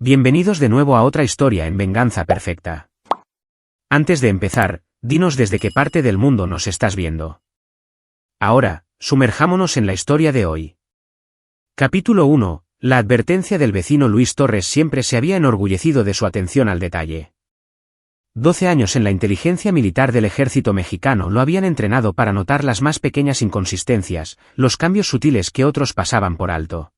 Bienvenidos de nuevo a otra historia en Venganza Perfecta. Antes de empezar, dinos desde qué parte del mundo nos estás viendo. Ahora, sumerjámonos en la historia de hoy. Capítulo 1. La advertencia del vecino Luis Torres siempre se había enorgullecido de su atención al detalle. 12 años en la inteligencia militar del ejército mexicano lo habían entrenado para notar las más pequeñas inconsistencias, los cambios sutiles que otros pasaban por alto.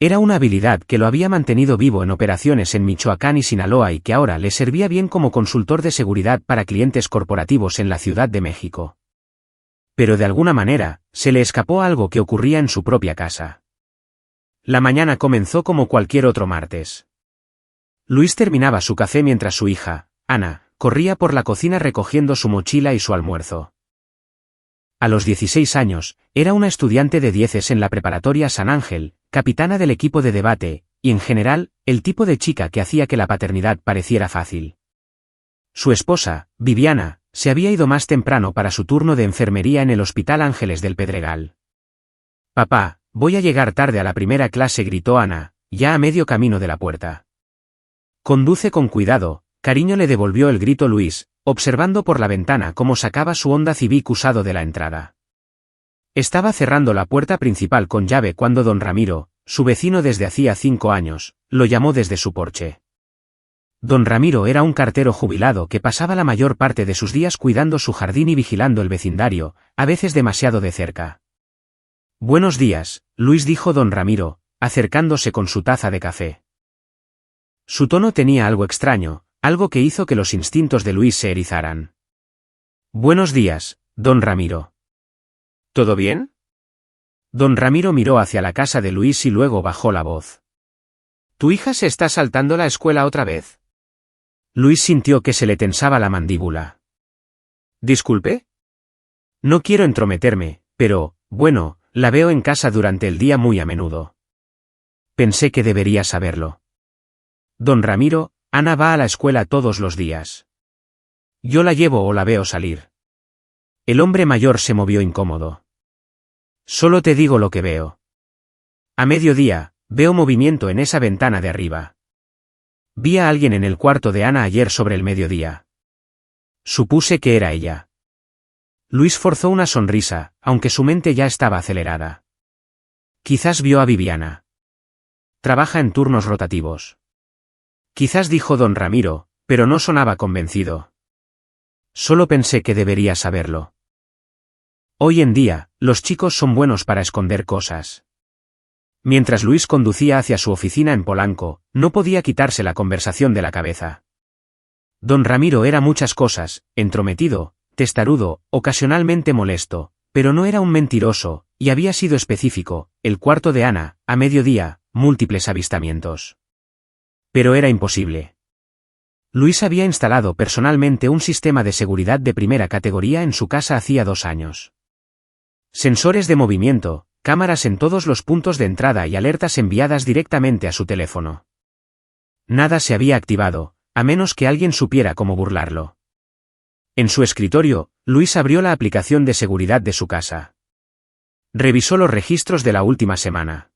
Era una habilidad que lo había mantenido vivo en operaciones en Michoacán y Sinaloa y que ahora le servía bien como consultor de seguridad para clientes corporativos en la Ciudad de México. Pero de alguna manera, se le escapó algo que ocurría en su propia casa. La mañana comenzó como cualquier otro martes. Luis terminaba su café mientras su hija, Ana, corría por la cocina recogiendo su mochila y su almuerzo. A los 16 años, era una estudiante de dieces en la preparatoria San Ángel, capitana del equipo de debate, y en general, el tipo de chica que hacía que la paternidad pareciera fácil. Su esposa, Viviana, se había ido más temprano para su turno de enfermería en el Hospital Ángeles del Pedregal. «Papá, voy a llegar tarde a la primera clase», gritó Ana, ya a medio camino de la puerta. «Conduce con cuidado», cariño, le devolvió el grito Luis, observando por la ventana cómo sacaba su Honda Civic usado de la entrada. Estaba cerrando la puerta principal con llave cuando don Ramiro, su vecino desde hacía 5 años, lo llamó desde su porche. Don Ramiro era un cartero jubilado que pasaba la mayor parte de sus días cuidando su jardín y vigilando el vecindario, a veces demasiado de cerca. «Buenos días», Luis, dijo don Ramiro, acercándose con su taza de café. Su tono tenía algo extraño, algo que hizo que los instintos de Luis se erizaran. «Buenos días, don Ramiro». «¿Todo bien?» Don Ramiro miró hacia la casa de Luis y luego bajó la voz. «¿Tu hija se está saltando la escuela otra vez?» Luis sintió que se le tensaba la mandíbula. «¿Disculpe?» «No quiero entrometerme, pero, bueno, la veo en casa durante el día muy a menudo. Pensé que debería saberlo». «Don Ramiro, Ana va a la escuela todos los días. Yo la llevo o la veo salir». El hombre mayor se movió incómodo. «Solo te digo lo que veo. A mediodía, veo movimiento en esa ventana de arriba. Vi a alguien en el cuarto de Ana ayer sobre el mediodía. Supuse que era ella». Luis forzó una sonrisa, aunque su mente ya estaba acelerada. «Quizás vio a Viviana. Trabaja en turnos rotativos». «Quizás», dijo don Ramiro, pero no sonaba convencido. «Solo pensé que debería saberlo. Hoy en día, los chicos son buenos para esconder cosas». Mientras Luis conducía hacia su oficina en Polanco, no podía quitarse la conversación de la cabeza. Don Ramiro era muchas cosas: entrometido, testarudo, ocasionalmente molesto, pero no era un mentiroso, y había sido específico: el cuarto de Ana, a mediodía, múltiples avistamientos. Pero era imposible. Luis había instalado personalmente un sistema de seguridad de primera categoría en su casa hacía 2 años. Sensores de movimiento, cámaras en todos los puntos de entrada y alertas enviadas directamente a su teléfono. Nada se había activado, a menos que alguien supiera cómo burlarlo. En su escritorio, Luis abrió la aplicación de seguridad de su casa. Revisó los registros de la última semana.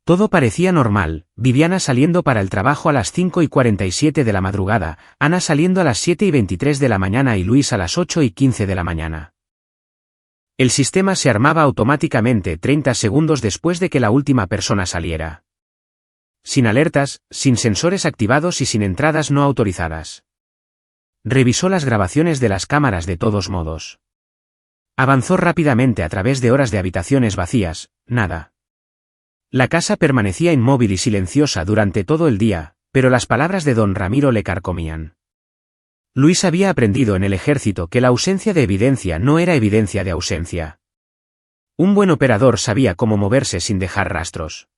Todo parecía normal: Viviana saliendo para el trabajo a las 5:47 de la madrugada, Ana saliendo a las 7:23 de la mañana y Luis a las 8:15 de la mañana. El sistema se armaba automáticamente 30 segundos después de que la última persona saliera. Sin alertas, sin sensores activados y sin entradas no autorizadas. Revisó las grabaciones de las cámaras de todos modos. Avanzó rápidamente a través de horas de habitaciones vacías: nada. La casa permanecía inmóvil y silenciosa durante todo el día, pero las palabras de don Ramiro le carcomían. Luis había aprendido en el ejército que la ausencia de evidencia no era evidencia de ausencia. Un buen operador sabía cómo moverse sin dejar rastros.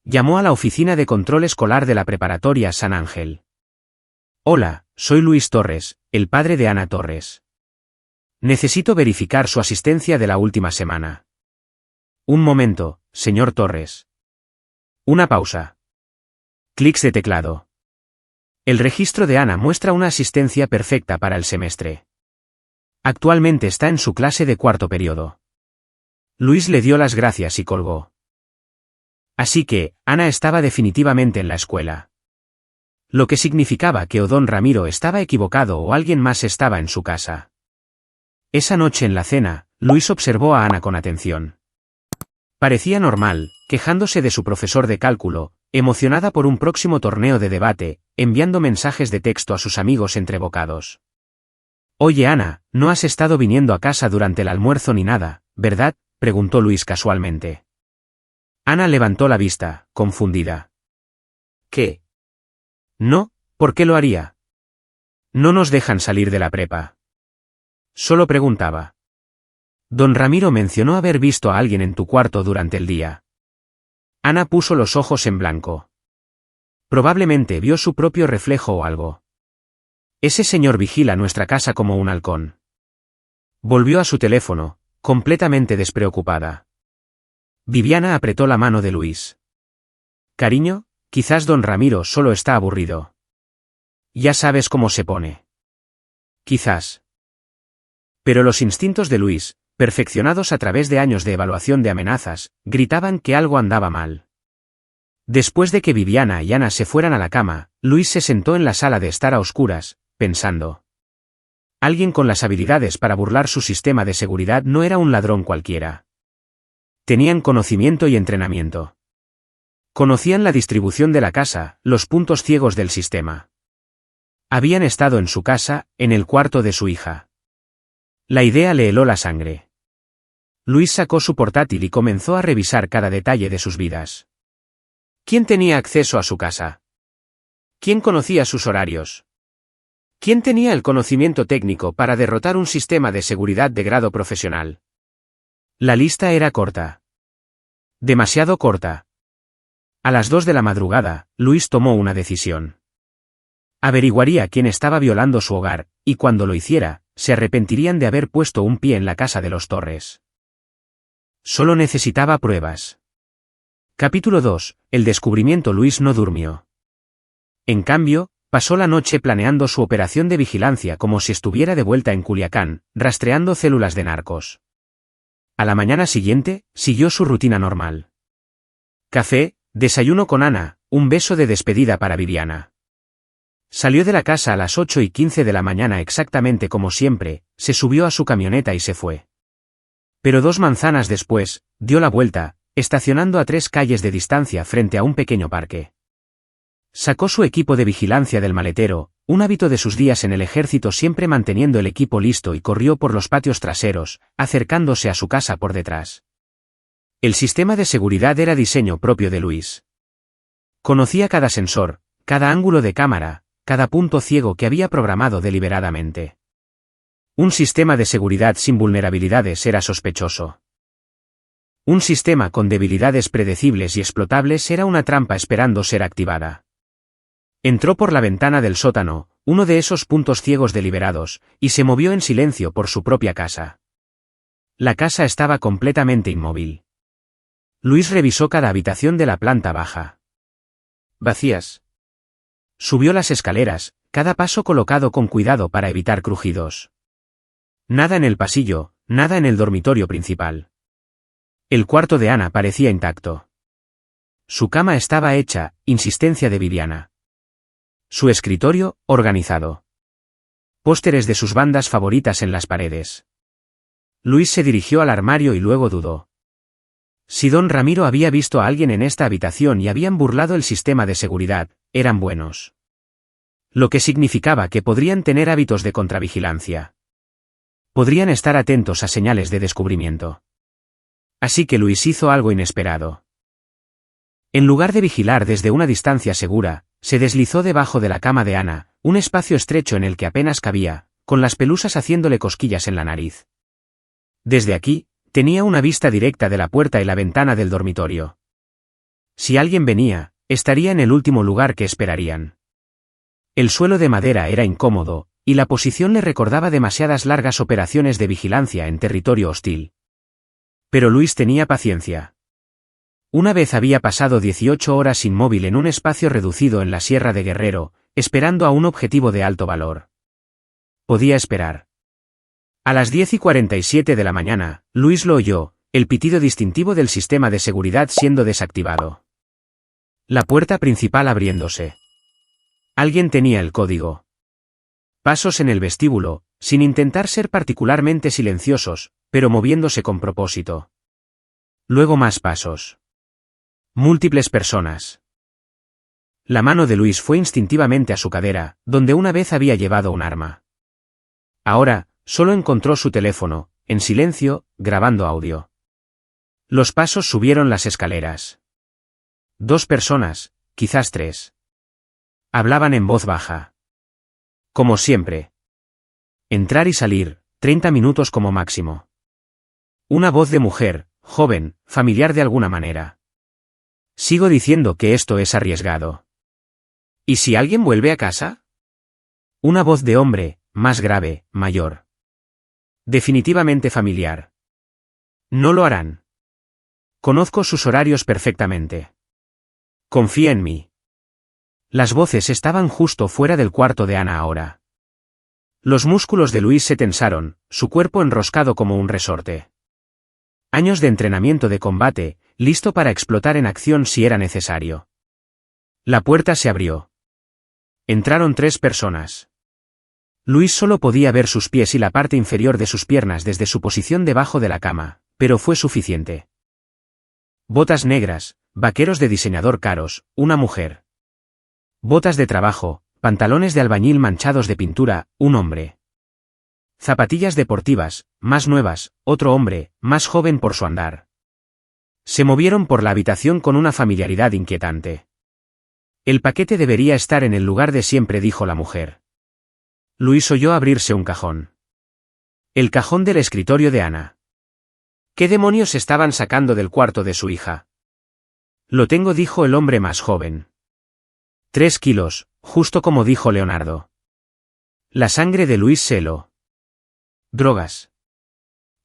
Llamó a la oficina de control escolar de la preparatoria San Ángel. «Hola, soy Luis Torres, el padre de Ana Torres. Necesito verificar su asistencia de la última semana». «Un momento, señor Torres». Una pausa. Clics de teclado. El registro de Ana muestra una asistencia perfecta para el semestre. Actualmente está en su clase de 4º periodo. Luis le dio las gracias y colgó. Así que, Ana estaba definitivamente en la escuela. Lo que significaba que o don Ramiro estaba equivocado o alguien más estaba en su casa. Esa noche en la cena, Luis observó a Ana con atención. Parecía normal, quejándose de su profesor de cálculo, emocionada por un próximo torneo de debate, enviando mensajes de texto a sus amigos entre bocados. «Oye Ana, no has estado viniendo a casa durante el almuerzo ni nada, ¿verdad?», preguntó Luis casualmente. Ana levantó la vista, confundida. «¿Qué? No, ¿por qué lo haría? No nos dejan salir de la prepa». Solo preguntaba. «Don Ramiro mencionó haber visto a alguien en tu cuarto durante el día». Ana puso los ojos en blanco. Probablemente vio su propio reflejo o algo. «Ese señor vigila nuestra casa como un halcón». Volvió a su teléfono, completamente despreocupada. Viviana apretó la mano de Luis. «Cariño, quizás don Ramiro solo está aburrido. Ya sabes cómo se pone». «Quizás». Pero los instintos de Luis, perfeccionados a través de años de evaluación de amenazas, gritaban que algo andaba mal. Después de que Viviana y Ana se fueran a la cama, Luis se sentó en la sala de estar a oscuras, pensando. Alguien con las habilidades para burlar su sistema de seguridad no era un ladrón cualquiera. Tenían conocimiento y entrenamiento. Conocían la distribución de la casa, los puntos ciegos del sistema. Habían estado en su casa, en el cuarto de su hija. La idea le heló la sangre. Luis sacó su portátil y comenzó a revisar cada detalle de sus vidas. ¿Quién tenía acceso a su casa? ¿Quién conocía sus horarios? ¿Quién tenía el conocimiento técnico para derrotar un sistema de seguridad de grado profesional? La lista era corta. Demasiado corta. A las 2 de la madrugada, Luis tomó una decisión. Averiguaría quién estaba violando su hogar, y cuando lo hiciera, se arrepentirían de haber puesto un pie en la casa de los Torres. Solo necesitaba pruebas. Capítulo 2. El descubrimiento. Luis no durmió. En cambio, pasó la noche planeando su operación de vigilancia como si estuviera de vuelta en Culiacán, rastreando células de narcos. A la mañana siguiente, siguió su rutina normal. Café, desayuno con Ana, un beso de despedida para Viviana. Salió de la casa a las 8:15 de la mañana exactamente como siempre, se subió a su camioneta y se fue. Pero 2 manzanas después, dio la vuelta, estacionando a 3 calles de distancia frente a un pequeño parque. Sacó su equipo de vigilancia del maletero, un hábito de sus días en el ejército, siempre manteniendo el equipo listo, y corrió por los patios traseros, acercándose a su casa por detrás. El sistema de seguridad era diseño propio de Luis. Conocía cada sensor, cada ángulo de cámara, cada punto ciego que había programado deliberadamente. Un sistema de seguridad sin vulnerabilidades era sospechoso. Un sistema con debilidades predecibles y explotables era una trampa esperando ser activada. Entró por la ventana del sótano, uno de esos puntos ciegos deliberados, y se movió en silencio por su propia casa. La casa estaba completamente inmóvil. Luis revisó cada habitación de la planta baja. Vacías. Subió las escaleras, cada paso colocado con cuidado para evitar crujidos. Nada en el pasillo, nada en el dormitorio principal. El cuarto de Ana parecía intacto. Su cama estaba hecha, insistencia de Viviana. Su escritorio, organizado. Pósteres de sus bandas favoritas en las paredes. Luis se dirigió al armario y luego dudó. Si don Ramiro había visto a alguien en esta habitación y habían burlado el sistema de seguridad, eran buenos. Lo que significaba que podrían tener hábitos de contravigilancia. Podrían estar atentos a señales de descubrimiento. Así que Luis hizo algo inesperado. En lugar de vigilar desde una distancia segura, se deslizó debajo de la cama de Ana, un espacio estrecho en el que apenas cabía, con las pelusas haciéndole cosquillas en la nariz. Desde aquí, tenía una vista directa de la puerta y la ventana del dormitorio. Si alguien venía, estaría en el último lugar que esperarían. El suelo de madera era incómodo, y la posición le recordaba demasiadas largas operaciones de vigilancia en territorio hostil. Pero Luis tenía paciencia. Una vez había pasado 18 horas inmóvil en un espacio reducido en la Sierra de Guerrero, esperando a un objetivo de alto valor. Podía esperar. A las 10:47 de la mañana, Luis lo oyó, el pitido distintivo del sistema de seguridad siendo desactivado. La puerta principal abriéndose. Alguien tenía el código. Pasos en el vestíbulo, sin intentar ser particularmente silenciosos, pero moviéndose con propósito. Luego más pasos. Múltiples personas. La mano de Luis fue instintivamente a su cadera, donde una vez había llevado un arma. Ahora, solo encontró su teléfono, en silencio, grabando audio. Los pasos subieron las escaleras. 2 personas, quizás 3. Hablaban en voz baja. Como siempre. Entrar y salir, 30 minutos como máximo. Una voz de mujer, joven, familiar de alguna manera. Sigo diciendo que esto es arriesgado. ¿Y si alguien vuelve a casa? Una voz de hombre, más grave, mayor. Definitivamente familiar. No lo harán. Conozco sus horarios perfectamente. Confía en mí. Las voces estaban justo fuera del cuarto de Ana ahora. Los músculos de Luis se tensaron, su cuerpo enroscado como un resorte. Años de entrenamiento de combate, listo para explotar en acción si era necesario. La puerta se abrió. Entraron 3 personas. Luis solo podía ver sus pies y la parte inferior de sus piernas desde su posición debajo de la cama, pero fue suficiente. Botas negras, vaqueros de diseñador caros, una mujer. Botas de trabajo, pantalones de albañil manchados de pintura, un hombre. Zapatillas deportivas, más nuevas, otro hombre, más joven por su andar. Se movieron por la habitación con una familiaridad inquietante. El paquete debería estar en el lugar de siempre, dijo la mujer. Luis oyó abrirse un cajón. El cajón del escritorio de Ana. ¿Qué demonios estaban sacando del cuarto de su hija? Lo tengo, dijo el hombre más joven. 3 kilos, justo como dijo Leonardo. La sangre de Luis se heló. Drogas.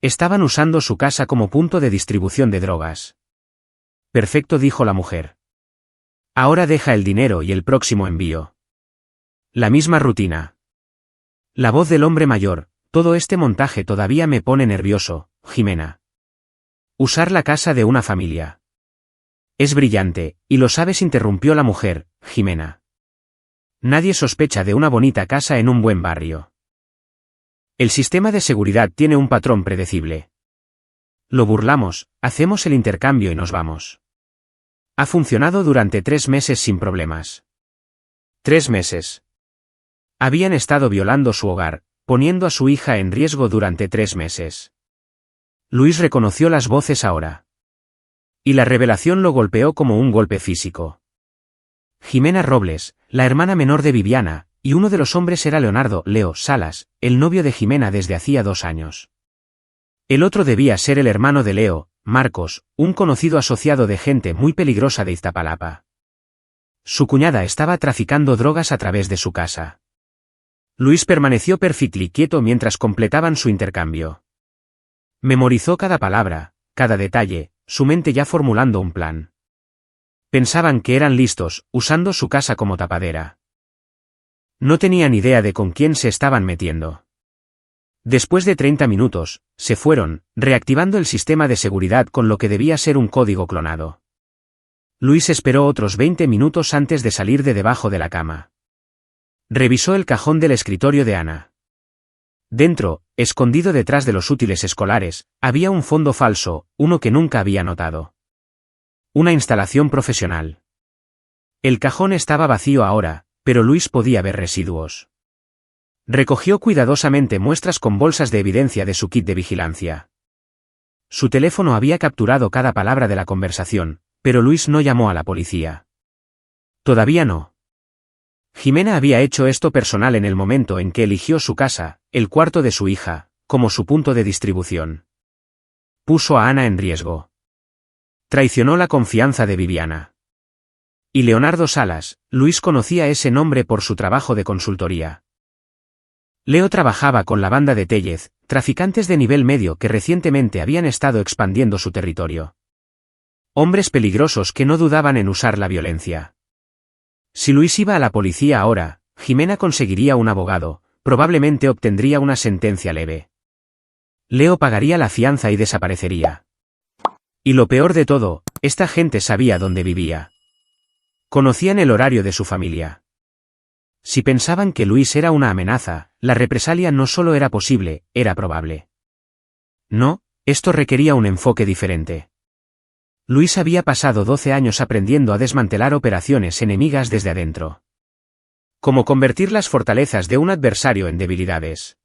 Estaban usando su casa como punto de distribución de drogas. Perfecto, dijo la mujer. Ahora deja el dinero y el próximo envío. La misma rutina. La voz del hombre mayor, todo este montaje todavía me pone nervioso, Jimena. Usar la casa de una familia. Es brillante, y lo sabes, interrumpió la mujer, Jimena. Nadie sospecha de una bonita casa en un buen barrio. El sistema de seguridad tiene un patrón predecible. Lo burlamos, hacemos el intercambio y nos vamos. Ha funcionado durante 3 meses sin problemas. 3 meses. Habían estado violando su hogar, poniendo a su hija en riesgo durante 3 meses. Luis reconoció las voces ahora. Y la revelación lo golpeó como un golpe físico. Jimena Robles, la hermana menor de Viviana, y uno de los hombres era Leonardo Leo Salas, el novio de Jimena desde hacía 2 años. El otro debía ser el hermano de Leo, Marcos, un conocido asociado de gente muy peligrosa de Iztapalapa. Su cuñada estaba traficando drogas a través de su casa. Luis permaneció perfectly quieto mientras completaban su intercambio. Memorizó cada palabra, cada detalle, su mente ya formulando un plan. Pensaban que eran listos, usando su casa como tapadera. No tenían idea de con quién se estaban metiendo. Después de 30 minutos, se fueron, reactivando el sistema de seguridad con lo que debía ser un código clonado. Luis esperó otros 20 minutos antes de salir de debajo de la cama. Revisó el cajón del escritorio de Ana. Dentro, escondido detrás de los útiles escolares, había un fondo falso, uno que nunca había notado. Una instalación profesional. El cajón estaba vacío ahora, pero Luis podía ver residuos. Recogió cuidadosamente muestras con bolsas de evidencia de su kit de vigilancia. Su teléfono había capturado cada palabra de la conversación, pero Luis no llamó a la policía. Todavía no. Jimena había hecho esto personal en el momento en que eligió su casa, el cuarto de su hija, como su punto de distribución. Puso a Ana en riesgo. Traicionó la confianza de Viviana. Y Leonardo Salas, Luis conocía ese nombre por su trabajo de consultoría. Leo trabajaba con la banda de Tellez, traficantes de nivel medio que recientemente habían estado expandiendo su territorio. Hombres peligrosos que no dudaban en usar la violencia. Si Luis iba a la policía ahora, Jimena conseguiría un abogado, probablemente obtendría una sentencia leve. Leo pagaría la fianza y desaparecería. Y lo peor de todo, esta gente sabía dónde vivía. Conocían el horario de su familia. Si pensaban que Luis era una amenaza, la represalia no solo era posible, era probable. No, esto requería un enfoque diferente. Luis había pasado 12 años aprendiendo a desmantelar operaciones enemigas desde adentro. Cómo convertir las fortalezas de un adversario en debilidades.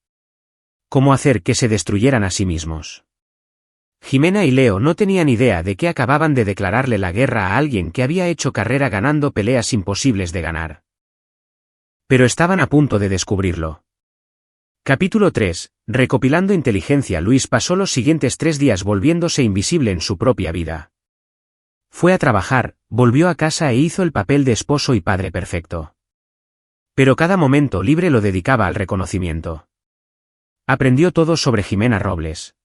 Cómo hacer que se destruyeran a sí mismos. Jimena y Leo no tenían idea de que acababan de declararle la guerra a alguien que había hecho carrera ganando peleas imposibles de ganar. Pero estaban a punto de descubrirlo. Capítulo 3. Recopilando inteligencia. Luis pasó los siguientes 3 días volviéndose invisible en su propia vida. Fue a trabajar, volvió a casa e hizo el papel de esposo y padre perfecto. Pero cada momento libre lo dedicaba al reconocimiento. Aprendió todo sobre Jimena Robles.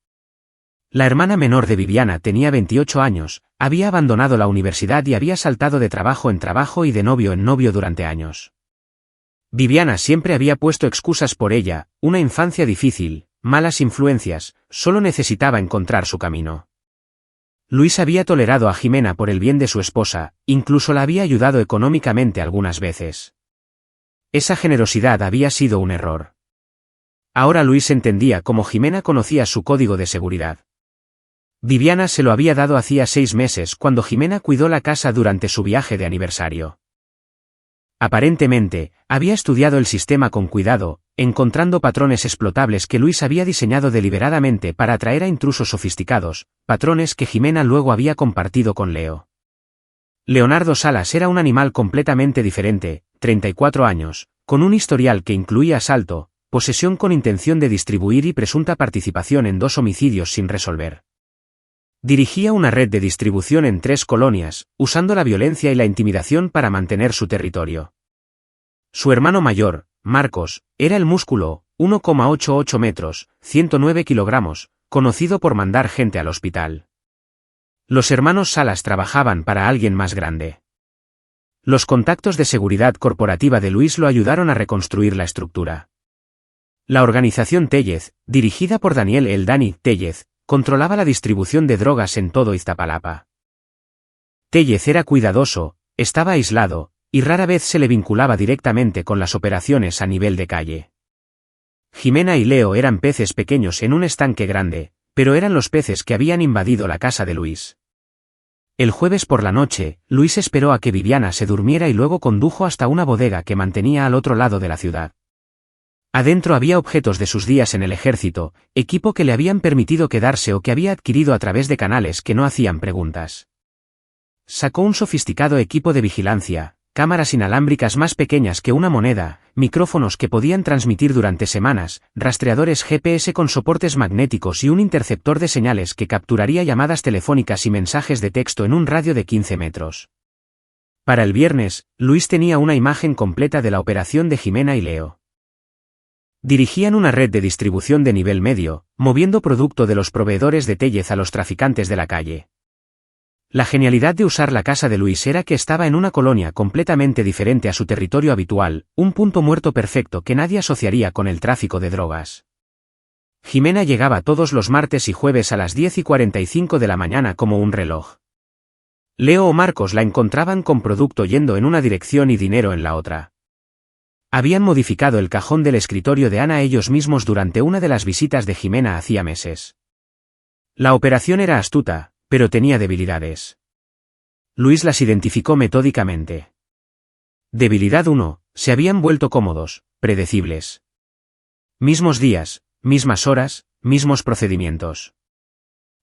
La hermana menor de Viviana tenía 28 años, había abandonado la universidad y había saltado de trabajo en trabajo y de novio en novio durante años. Viviana siempre había puesto excusas por ella, una infancia difícil, malas influencias, solo necesitaba encontrar su camino. Luis había tolerado a Jimena por el bien de su esposa, incluso la había ayudado económicamente algunas veces. Esa generosidad había sido un error. Ahora Luis entendía cómo Jimena conocía su código de seguridad. Viviana se lo había dado hacía 6 meses cuando Jimena cuidó la casa durante su viaje de aniversario. Aparentemente, había estudiado el sistema con cuidado, encontrando patrones explotables que Luis había diseñado deliberadamente para atraer a intrusos sofisticados, patrones que Jimena luego había compartido con Leo. Leonardo Salas era un animal completamente diferente, 34 años, con un historial que incluía asalto, posesión con intención de distribuir y presunta participación en 2 homicidios sin resolver. Dirigía una red de distribución en 3 colonias, usando la violencia y la intimidación para mantener su territorio. Su hermano mayor, Marcos, era el músculo, 1,88 metros, 109 kilogramos, conocido por mandar gente al hospital. Los hermanos Salas trabajaban para alguien más grande. Los contactos de seguridad corporativa de Luis lo ayudaron a reconstruir la estructura. La organización Tellez, dirigida por Daniel El Dani Tellez, controlaba la distribución de drogas en todo Iztapalapa. Tellez era cuidadoso, estaba aislado, y rara vez se le vinculaba directamente con las operaciones a nivel de calle. Jimena y Leo eran peces pequeños en un estanque grande, pero eran los peces que habían invadido la casa de Luis. El jueves por la noche, Luis esperó a que Viviana se durmiera y luego condujo hasta una bodega que mantenía al otro lado de la ciudad. Adentro había objetos de sus días en el ejército, equipo que le habían permitido quedarse o que había adquirido a través de canales que no hacían preguntas. Sacó un sofisticado equipo de vigilancia, cámaras inalámbricas más pequeñas que una moneda, micrófonos que podían transmitir durante semanas, rastreadores GPS con soportes magnéticos y un interceptor de señales que capturaría llamadas telefónicas y mensajes de texto en un radio de 15 metros. Para el viernes, Luis tenía una imagen completa de la operación de Jimena y Leo. Dirigían una red de distribución de nivel medio, moviendo producto de los proveedores de Tellez a los traficantes de la calle. La genialidad de usar la casa de Luis era que estaba en una colonia completamente diferente a su territorio habitual, un punto muerto perfecto que nadie asociaría con el tráfico de drogas. Jimena llegaba todos los martes y jueves a las 10:45 de la mañana como un reloj. Leo o Marcos la encontraban con producto yendo en una dirección y dinero en la otra. Habían modificado el cajón del escritorio de Ana ellos mismos durante una de las visitas de Jimena hacía meses. La operación era astuta, pero tenía debilidades. Luis las identificó metódicamente. Debilidad 1, se habían vuelto cómodos, predecibles. Mismos días, mismas horas, mismos procedimientos.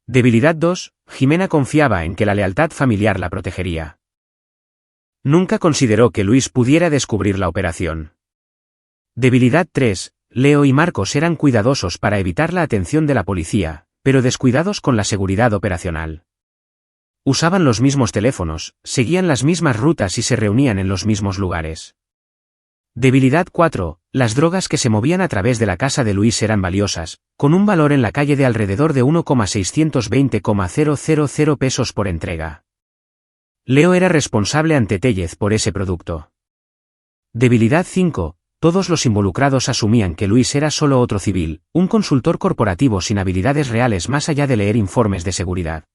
Debilidad 2, Jimena confiaba en que la lealtad familiar la protegería. Nunca consideró que Luis pudiera descubrir la operación. Debilidad 3, Leo y Marcos eran cuidadosos para evitar la atención de la policía, pero descuidados con la seguridad operacional. Usaban los mismos teléfonos, seguían las mismas rutas y se reunían en los mismos lugares. Debilidad 4, las drogas que se movían a través de la casa de Luis eran valiosas, con un valor en la calle de alrededor de 1,620,000 pesos por entrega. Leo era responsable ante Tellez por ese producto. Debilidad 5, todos los involucrados asumían que Luis era solo otro civil, un consultor corporativo sin habilidades reales más allá de leer informes de seguridad.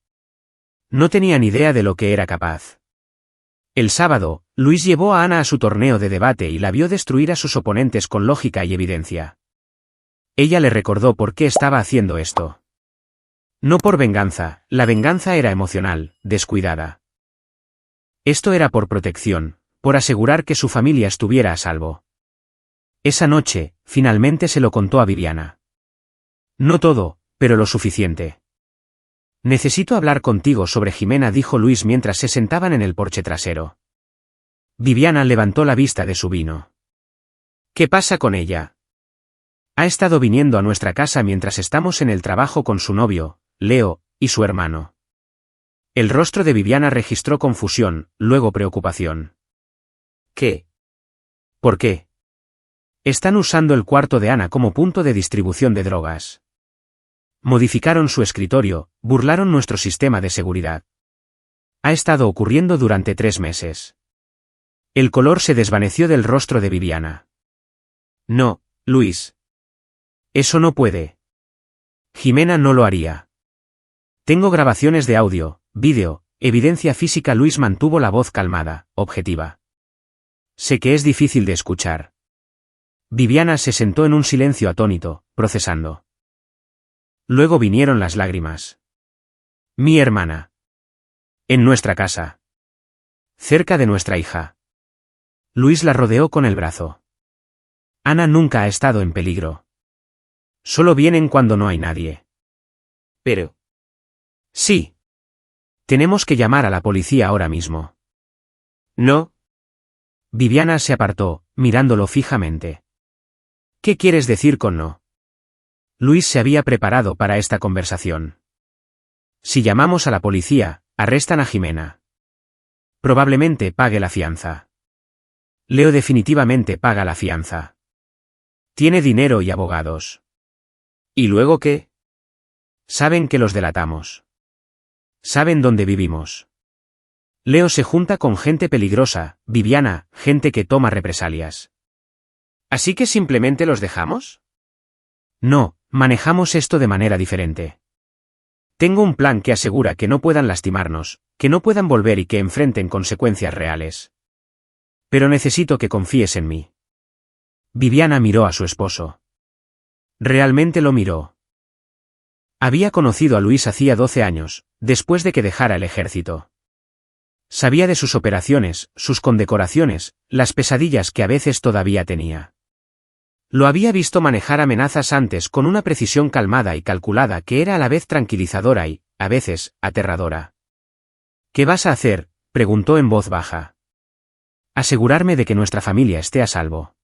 No tenían idea de lo que era capaz. El sábado, Luis llevó a Ana a su torneo de debate y la vio destruir a sus oponentes con lógica y evidencia. Ella le recordó por qué estaba haciendo esto. No por venganza, la venganza era emocional, descuidada. Esto era por protección, por asegurar que su familia estuviera a salvo. Esa noche, finalmente se lo contó a Viviana. No todo, pero lo suficiente. Necesito hablar contigo sobre Jimena, dijo Luis mientras se sentaban en el porche trasero. Viviana levantó la vista de su vino. ¿Qué pasa con ella? Ha estado viniendo a nuestra casa mientras estamos en el trabajo con su novio, Leo, y su hermano. El rostro de Viviana registró confusión, luego preocupación. ¿Qué? ¿Por qué? Están usando el cuarto de Ana como punto de distribución de drogas. Modificaron su escritorio, burlaron nuestro sistema de seguridad. Ha estado ocurriendo durante 3 meses. El color se desvaneció del rostro de Viviana. No, Luis. Eso no puede. Jimena no lo haría. Tengo grabaciones de audio, vídeo, evidencia física. Luis mantuvo la voz calmada, objetiva. Sé que es difícil de escuchar. Viviana se sentó en un silencio atónito, procesando. Luego vinieron las lágrimas. Mi hermana. En nuestra casa. Cerca de nuestra hija. Luis la rodeó con el brazo. Ana nunca ha estado en peligro. Solo vienen cuando no hay nadie. Pero. Sí. Tenemos que llamar a la policía ahora mismo. No. Viviana se apartó, mirándolo fijamente. ¿Qué quieres decir con no? Luis se había preparado para esta conversación. Si llamamos a la policía, arrestan a Jimena. Probablemente pague la fianza. Leo definitivamente paga la fianza. Tiene dinero y abogados. ¿Y luego qué? Saben que los delatamos. Saben dónde vivimos. Leo se junta con gente peligrosa, Viviana, gente que toma represalias. ¿Así que simplemente los dejamos? No, manejamos esto de manera diferente. Tengo un plan que asegura que no puedan lastimarnos, que no puedan volver y que enfrenten consecuencias reales. Pero necesito que confíes en mí. Viviana miró a su esposo. Realmente lo miró. Había conocido a Luis hacía 12 años, después de que dejara el ejército. Sabía de sus operaciones, sus condecoraciones, las pesadillas que a veces todavía tenía. Lo había visto manejar amenazas antes con una precisión calmada y calculada que era a la vez tranquilizadora y, a veces, aterradora. ¿Qué vas a hacer?, preguntó en voz baja. Asegurarme de que nuestra familia esté a salvo.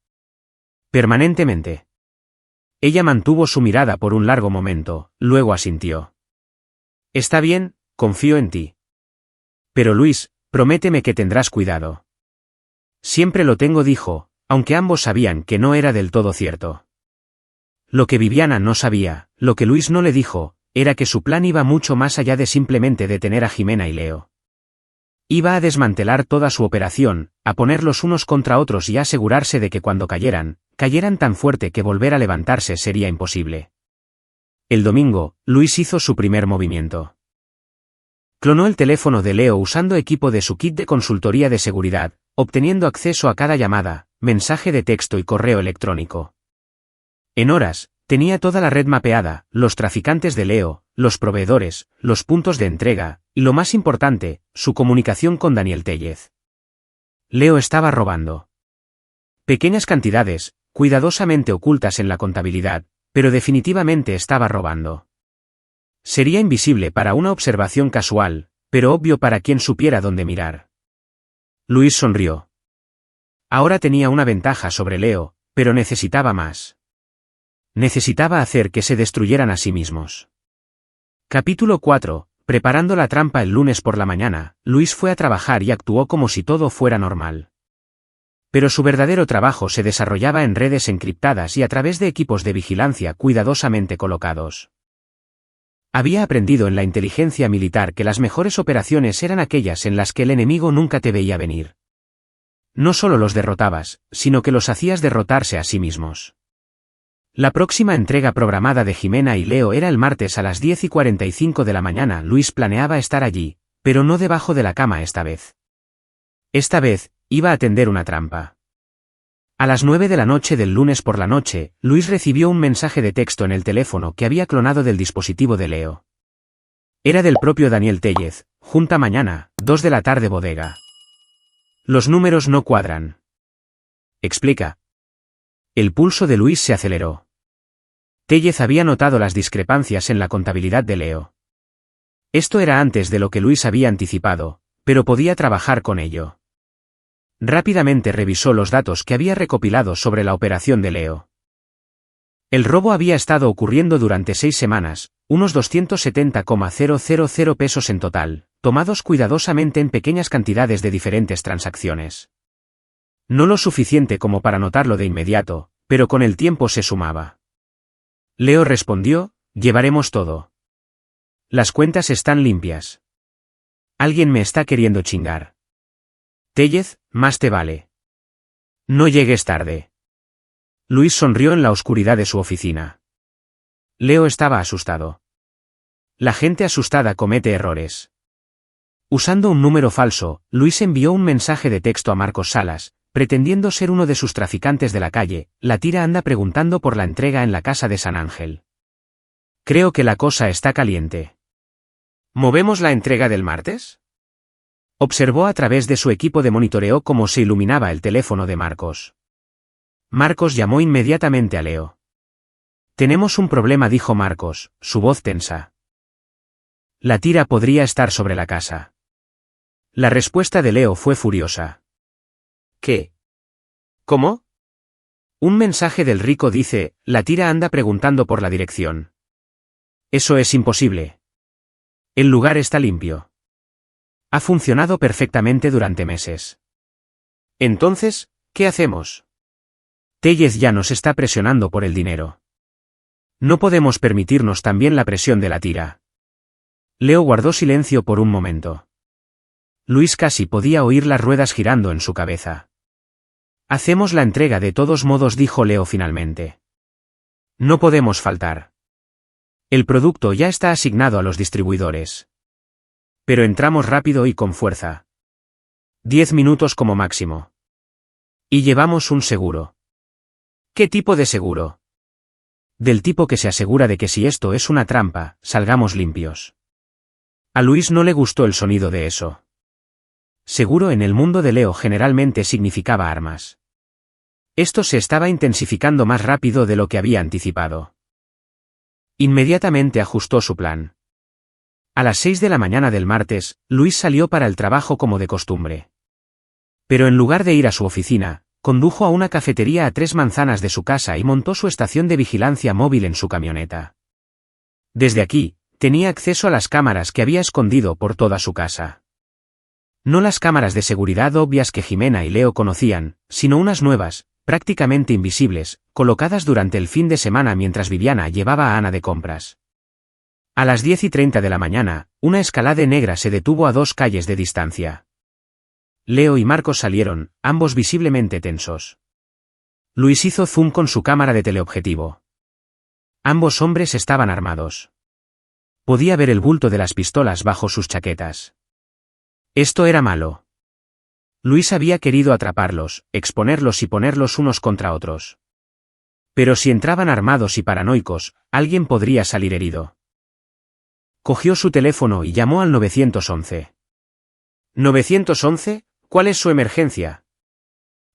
Permanentemente. Ella mantuvo su mirada por un largo momento, luego asintió. Está bien, confío en ti. Pero Luis, prométeme que tendrás cuidado. Siempre lo tengo, dijo, aunque ambos sabían que no era del todo cierto. Lo que Viviana no sabía, lo que Luis no le dijo, era que su plan iba mucho más allá de simplemente detener a Jimena y Leo. Iba a desmantelar toda su operación, a ponerlos unos contra otros y a asegurarse de que cuando cayeran tan fuerte que volver a levantarse sería imposible. El domingo, Luis hizo su primer movimiento. Clonó el teléfono de Leo usando equipo de su kit de consultoría de seguridad, obteniendo acceso a cada llamada, mensaje de texto y correo electrónico. En horas, tenía toda la red mapeada, los traficantes de Leo, los proveedores, los puntos de entrega, y lo más importante, su comunicación con Daniel Tellez. Leo estaba robando. Pequeñas cantidades, cuidadosamente ocultas en la contabilidad, pero definitivamente estaba robando. Sería invisible para una observación casual, pero obvio para quien supiera dónde mirar. Luis sonrió. Ahora tenía una ventaja sobre Leo, pero necesitaba más. Necesitaba hacer que se destruyeran a sí mismos. Capítulo 4. Preparando la trampa. El lunes por la mañana, Luis fue a trabajar y actuó como si todo fuera normal. Pero su verdadero trabajo se desarrollaba en redes encriptadas y a través de equipos de vigilancia cuidadosamente colocados. Había aprendido en la inteligencia militar que las mejores operaciones eran aquellas en las que el enemigo nunca te veía venir. No solo los derrotabas, sino que los hacías derrotarse a sí mismos. La próxima entrega programada de Jimena y Leo era el martes a las 10:45 de la mañana. Luis planeaba estar allí, pero no debajo de la cama esta vez. Esta vez, iba a tender una trampa. A las 9 de la noche del lunes por la noche, Luis recibió un mensaje de texto en el teléfono que había clonado del dispositivo de Leo. Era del propio Daniel Téllez: junta mañana, 2 de la tarde bodega. Los números no cuadran. Explica. El pulso de Luis se aceleró. Téllez había notado las discrepancias en la contabilidad de Leo. Esto era antes de lo que Luis había anticipado, pero podía trabajar con ello. Rápidamente revisó los datos que había recopilado sobre la operación de Leo. El robo había estado ocurriendo durante 6 semanas, unos 270,000 pesos en total, tomados cuidadosamente en pequeñas cantidades de diferentes transacciones. No lo suficiente como para notarlo de inmediato, pero con el tiempo se sumaba. Leo respondió: llevaremos todo. Las cuentas están limpias. Alguien me está queriendo chingar. Téllez, más te vale. No llegues tarde. Luis sonrió en la oscuridad de su oficina. Leo estaba asustado. La gente asustada comete errores. Usando un número falso, Luis envió un mensaje de texto a Marcos Salas, pretendiendo ser uno de sus traficantes de la calle. La tira anda preguntando por la entrega en la casa de San Ángel. Creo que la cosa está caliente. ¿Movemos la entrega del martes? Observó a través de su equipo de monitoreo cómo se iluminaba el teléfono de Marcos. Marcos llamó inmediatamente a Leo. Tenemos un problema, dijo Marcos, su voz tensa. La tira podría estar sobre la casa. La respuesta de Leo fue furiosa. ¿Qué? ¿Cómo? Un mensaje del rico dice: la tira anda preguntando por la dirección. Eso es imposible. El lugar está limpio. Ha funcionado perfectamente durante meses. Entonces, ¿qué hacemos? Téllez ya nos está presionando por el dinero. No podemos permitirnos también la presión de la tira. Leo guardó silencio por un momento. Luis casi podía oír las ruedas girando en su cabeza. Hacemos la entrega de todos modos, dijo Leo finalmente. No podemos faltar. El producto ya está asignado a los distribuidores. Pero entramos rápido y con fuerza. 10 minutos como máximo. Y llevamos un seguro. ¿Qué tipo de seguro? Del tipo que se asegura de que si esto es una trampa, salgamos limpios. A Luis no le gustó el sonido de eso. Seguro en el mundo de Leo generalmente significaba armas. Esto se estaba intensificando más rápido de lo que había anticipado. Inmediatamente ajustó su plan. A las 6 de la mañana del martes, Luis salió para el trabajo como de costumbre. Pero en lugar de ir a su oficina, condujo a una cafetería a 3 manzanas de su casa y montó su estación de vigilancia móvil en su camioneta. Desde aquí, tenía acceso a las cámaras que había escondido por toda su casa. No las cámaras de seguridad obvias que Jimena y Leo conocían, sino unas nuevas, prácticamente invisibles, colocadas durante el fin de semana mientras Viviana llevaba a Ana de compras. A las 10:30 de la mañana, una Escalade negra se detuvo a 2 calles de distancia. Leo y Marcos salieron, ambos visiblemente tensos. Luis hizo zoom con su cámara de teleobjetivo. Ambos hombres estaban armados. Podía ver el bulto de las pistolas bajo sus chaquetas. Esto era malo. Luis había querido atraparlos, exponerlos y ponerlos unos contra otros. Pero si entraban armados y paranoicos, alguien podría salir herido. Cogió su teléfono y llamó al 911. ¿911? ¿Cuál es su emergencia?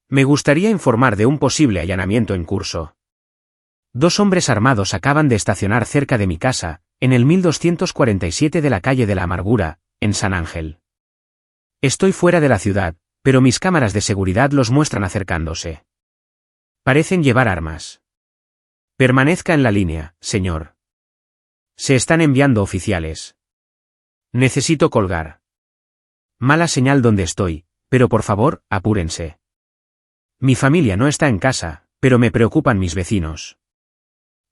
Me gustaría informar de un posible allanamiento en curso. 2 hombres armados acaban de estacionar cerca de mi casa, en el 1247 de la calle de la Amargura, en San Ángel. Estoy fuera de la ciudad, pero mis cámaras de seguridad los muestran acercándose. Parecen llevar armas. Permanezca en la línea, señor. Se están enviando oficiales. Necesito colgar. Mala señal donde estoy, pero por favor, apúrense. Mi familia no está en casa, pero me preocupan mis vecinos.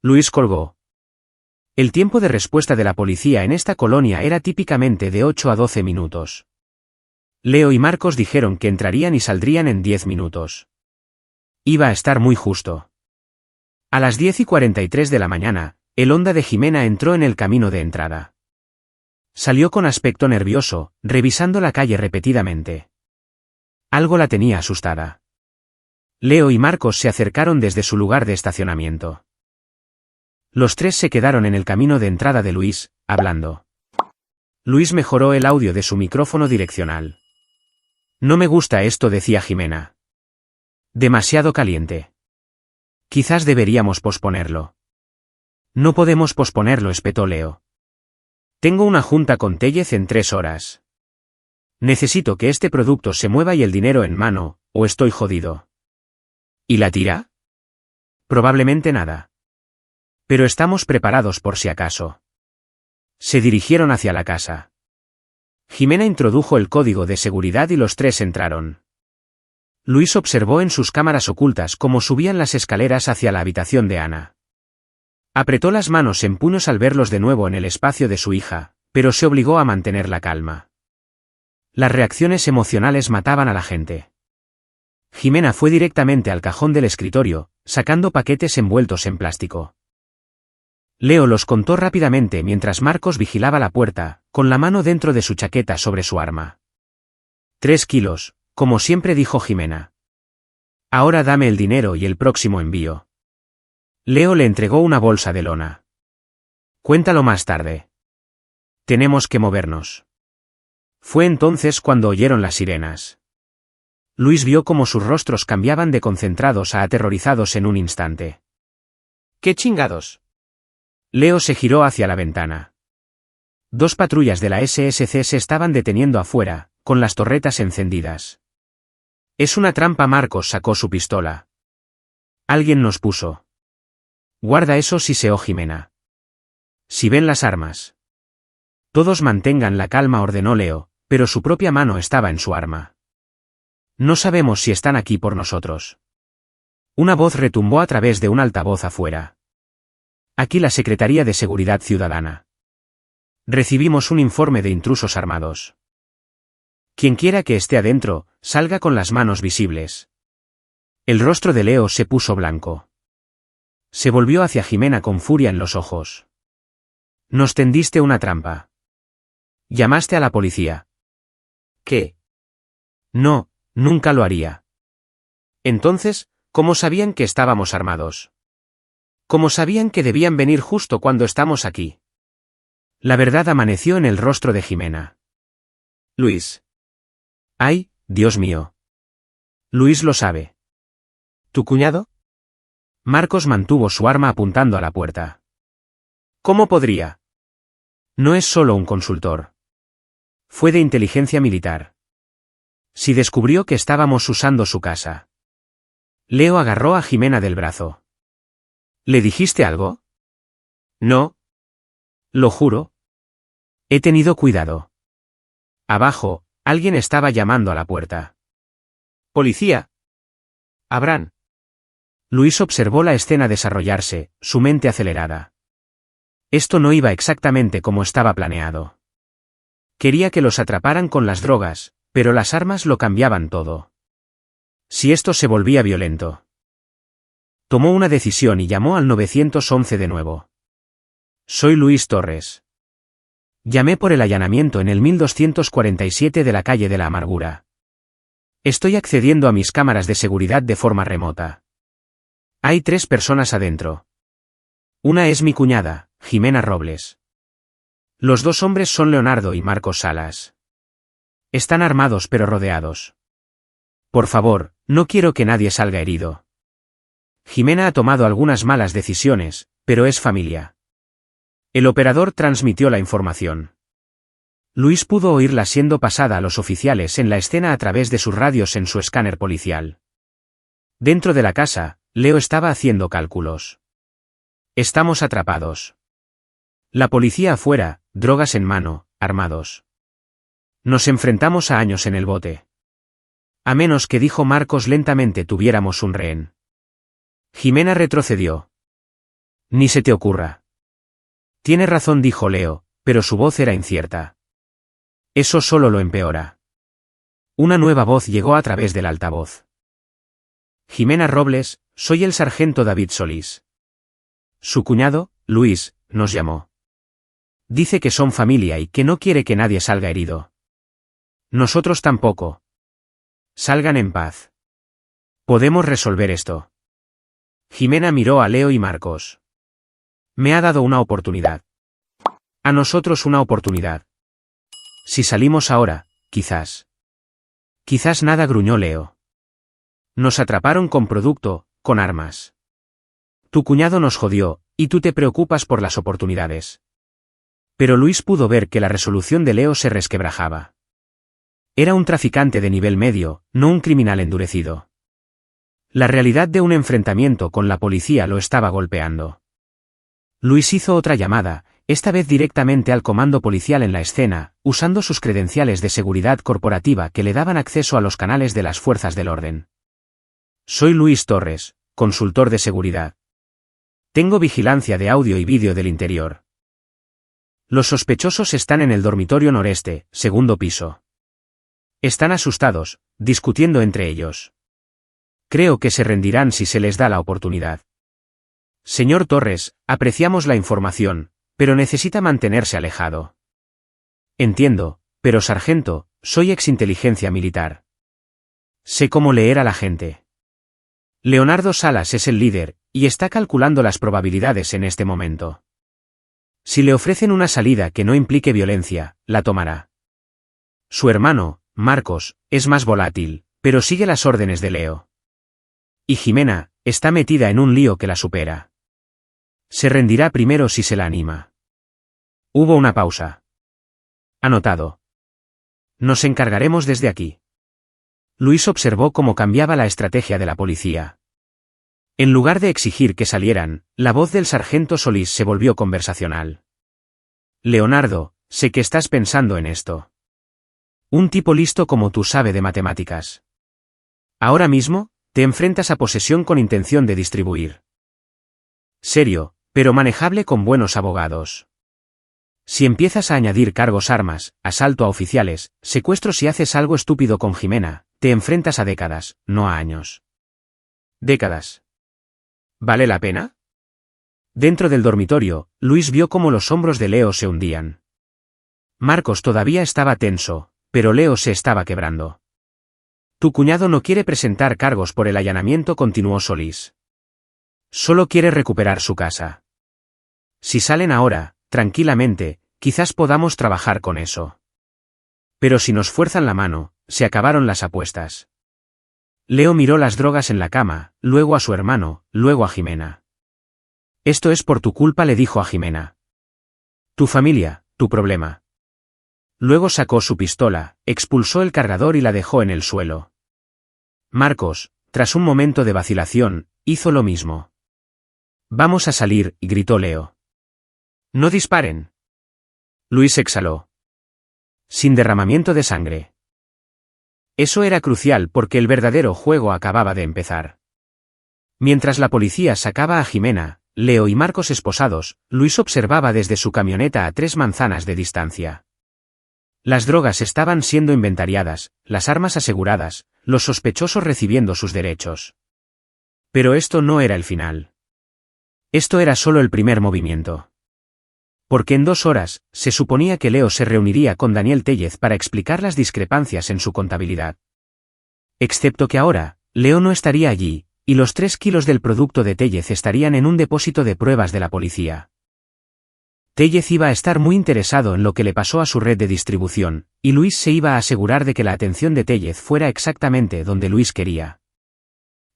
Luis colgó. El tiempo de respuesta de la policía en esta colonia era típicamente de 8 a 12 minutos. Leo y Marcos dijeron que entrarían y saldrían en 10 minutos. Iba a estar muy justo. A las 10:43 de la mañana, el Honda de Jimena entró en el camino de entrada. Salió con aspecto nervioso, revisando la calle repetidamente. Algo la tenía asustada. Leo y Marcos se acercaron desde su lugar de estacionamiento. Los tres se quedaron en el camino de entrada de Luis, hablando. Luis mejoró el audio de su micrófono direccional. No me gusta esto, decía Jimena. Demasiado caliente. Quizás deberíamos posponerlo. No podemos posponerlo, espetó Leo. Tengo una junta con Tellez en 3 horas. Necesito que este producto se mueva y el dinero en mano, o estoy jodido. ¿Y la tira? Probablemente nada. Pero estamos preparados por si acaso. Se dirigieron hacia la casa. Jimena introdujo el código de seguridad y los tres entraron. Luis observó en sus cámaras ocultas cómo subían las escaleras hacia la habitación de Ana. Apretó las manos en puños al verlos de nuevo en el espacio de su hija, pero se obligó a mantener la calma. Las reacciones emocionales mataban a la gente. Jimena fue directamente al cajón del escritorio, sacando paquetes envueltos en plástico. Leo los contó rápidamente mientras Marcos vigilaba la puerta, con la mano dentro de su chaqueta sobre su arma. 3 kilos, como siempre, dijo Jimena. Ahora dame el dinero y el próximo envío. Leo le entregó una bolsa de lona. Cuéntalo más tarde. Tenemos que movernos. Fue entonces cuando oyeron las sirenas. Luis vio cómo sus rostros cambiaban de concentrados a aterrorizados en un instante. ¿Qué chingados? Leo se giró hacia la ventana. 2 patrullas de la SSC se estaban deteniendo afuera, con las torretas encendidas. Es una trampa. Marcos sacó su pistola. Alguien nos puso. Guarda eso, siseó Jimena. Si ven las armas. Todos mantengan la calma, ordenó Leo, pero su propia mano estaba en su arma. No sabemos si están aquí por nosotros. Una voz retumbó a través de un altavoz afuera. Aquí la Secretaría de Seguridad Ciudadana. Recibimos un informe de intrusos armados. Quienquiera que esté adentro, salga con las manos visibles. El rostro de Leo se puso blanco. Se volvió hacia Jimena con furia en los ojos. Nos tendiste una trampa. Llamaste a la policía. ¿Qué? No, nunca lo haría. Entonces, ¿cómo sabían que estábamos armados? ¿Cómo sabían que debían venir justo cuando estamos aquí? La verdad amaneció en el rostro de Jimena. Luis. ¡Ay, Dios mío! Luis lo sabe. ¿Tu cuñado? Marcos mantuvo su arma apuntando a la puerta. ¿Cómo podría? No es solo un consultor. Fue de inteligencia militar. Si descubrió que estábamos usando su casa. Leo agarró a Jimena del brazo. ¿Le dijiste algo? No. Lo juro. He tenido cuidado. Abajo, alguien estaba llamando a la puerta. ¡Policía! ¡Abran! Luis observó la escena desarrollarse, su mente acelerada. Esto no iba exactamente como estaba planeado. Quería que los atraparan con las drogas, pero las armas lo cambiaban todo. Si esto se volvía violento. Tomó una decisión y llamó al 911 de nuevo. Soy Luis Torres. Llamé por el allanamiento en el 1247 de la calle de la Amargura. Estoy accediendo a mis cámaras de seguridad de forma remota. Hay 3 personas adentro. Una es mi cuñada, Jimena Robles. Los 2 hombres son Leonardo y Marcos Salas. Están armados pero rodeados. Por favor, no quiero que nadie salga herido. Jimena ha tomado algunas malas decisiones, pero es familia. El operador transmitió la información. Luis pudo oírla siendo pasada a los oficiales en la escena a través de sus radios en su escáner policial. Dentro de la casa, Leo estaba haciendo cálculos. Estamos atrapados. La policía afuera, drogas en mano, armados. Nos enfrentamos a años en el bote. A menos que, dijo Marcos lentamente, tuviéramos un rehén. Jimena retrocedió. Ni se te ocurra. Tiene razón, dijo Leo, pero su voz era incierta. Eso solo lo empeora. Una nueva voz llegó a través del altavoz. Jimena Robles, soy el sargento David Solís. Su cuñado, Luis, nos llamó. Dice que son familia y que no quiere que nadie salga herido. Nosotros tampoco. Salgan en paz. Podemos resolver esto. Jimena miró a Leo y Marcos. Me ha dado una oportunidad. A nosotros una oportunidad. Si salimos ahora, quizás. Quizás nada, gruñó Leo. Nos atraparon con producto, con armas. Tu cuñado nos jodió, y tú te preocupas por las oportunidades. Pero Luis pudo ver que la resolución de Leo se resquebrajaba. Era un traficante de nivel medio, no un criminal endurecido. La realidad de un enfrentamiento con la policía lo estaba golpeando. Luis hizo otra llamada, esta vez directamente al comando policial en la escena, usando sus credenciales de seguridad corporativa que le daban acceso a los canales de las fuerzas del orden. Soy Luis Torres, consultor de seguridad. Tengo vigilancia de audio y vídeo del interior. Los sospechosos están en el dormitorio noreste, segundo piso. Están asustados, discutiendo entre ellos. Creo que se rendirán si se les da la oportunidad. Señor Torres, apreciamos la información, pero necesita mantenerse alejado. Entiendo, pero sargento, soy exinteligencia militar. Sé cómo leer a la gente. Leonardo Salas es el líder, y está calculando las probabilidades en este momento. Si le ofrecen una salida que no implique violencia, la tomará. Su hermano, Marcos, es más volátil, pero sigue las órdenes de Leo. Y Jimena, está metida en un lío que la supera. Se rendirá primero si se la anima. Hubo una pausa. Anotado. Nos encargaremos desde aquí. Luis observó cómo cambiaba la estrategia de la policía. En lugar de exigir que salieran, la voz del sargento Solís se volvió conversacional. Leonardo, sé que estás pensando en esto. Un tipo listo como tú sabe de matemáticas. Ahora mismo, te enfrentas a posesión con intención de distribuir. Serio, pero manejable con buenos abogados. Si empiezas a añadir cargos, armas, asalto a oficiales, secuestros y haces algo estúpido con Jimena, te enfrentas a décadas, no a años. Décadas. ¿Vale la pena? Dentro del dormitorio, Luis vio cómo los hombros de Leo se hundían. Marcos todavía estaba tenso, pero Leo se estaba quebrando. Tu cuñado no quiere presentar cargos por el allanamiento, continuó Solís. Solo quiere recuperar su casa. Si salen ahora, tranquilamente, quizás podamos trabajar con eso. Pero si nos fuerzan la mano, se acabaron las apuestas. Leo miró las drogas en la cama, luego a su hermano, luego a Jimena. Esto es por tu culpa, le dijo a Jimena. Tu familia, tu problema. Luego sacó su pistola, expulsó el cargador y la dejó en el suelo. Marcos, tras un momento de vacilación, hizo lo mismo. Vamos a salir, gritó Leo. No disparen. Luis exhaló. Sin derramamiento de sangre. Eso era crucial porque el verdadero juego acababa de empezar. Mientras la policía sacaba a Jimena, Leo y Marcos esposados, Luis observaba desde su camioneta a 3 manzanas de distancia. Las drogas estaban siendo inventariadas, las armas aseguradas, los sospechosos recibiendo sus derechos. Pero esto no era el final. Esto era solo el primer movimiento. Porque en 2 horas, se suponía que Leo se reuniría con Daniel Téllez para explicar las discrepancias en su contabilidad. Excepto que ahora, Leo no estaría allí, y los 3 kilos del producto de Téllez estarían en un depósito de pruebas de la policía. Téllez iba a estar muy interesado en lo que le pasó a su red de distribución, y Luis se iba a asegurar de que la atención de Téllez fuera exactamente donde Luis quería.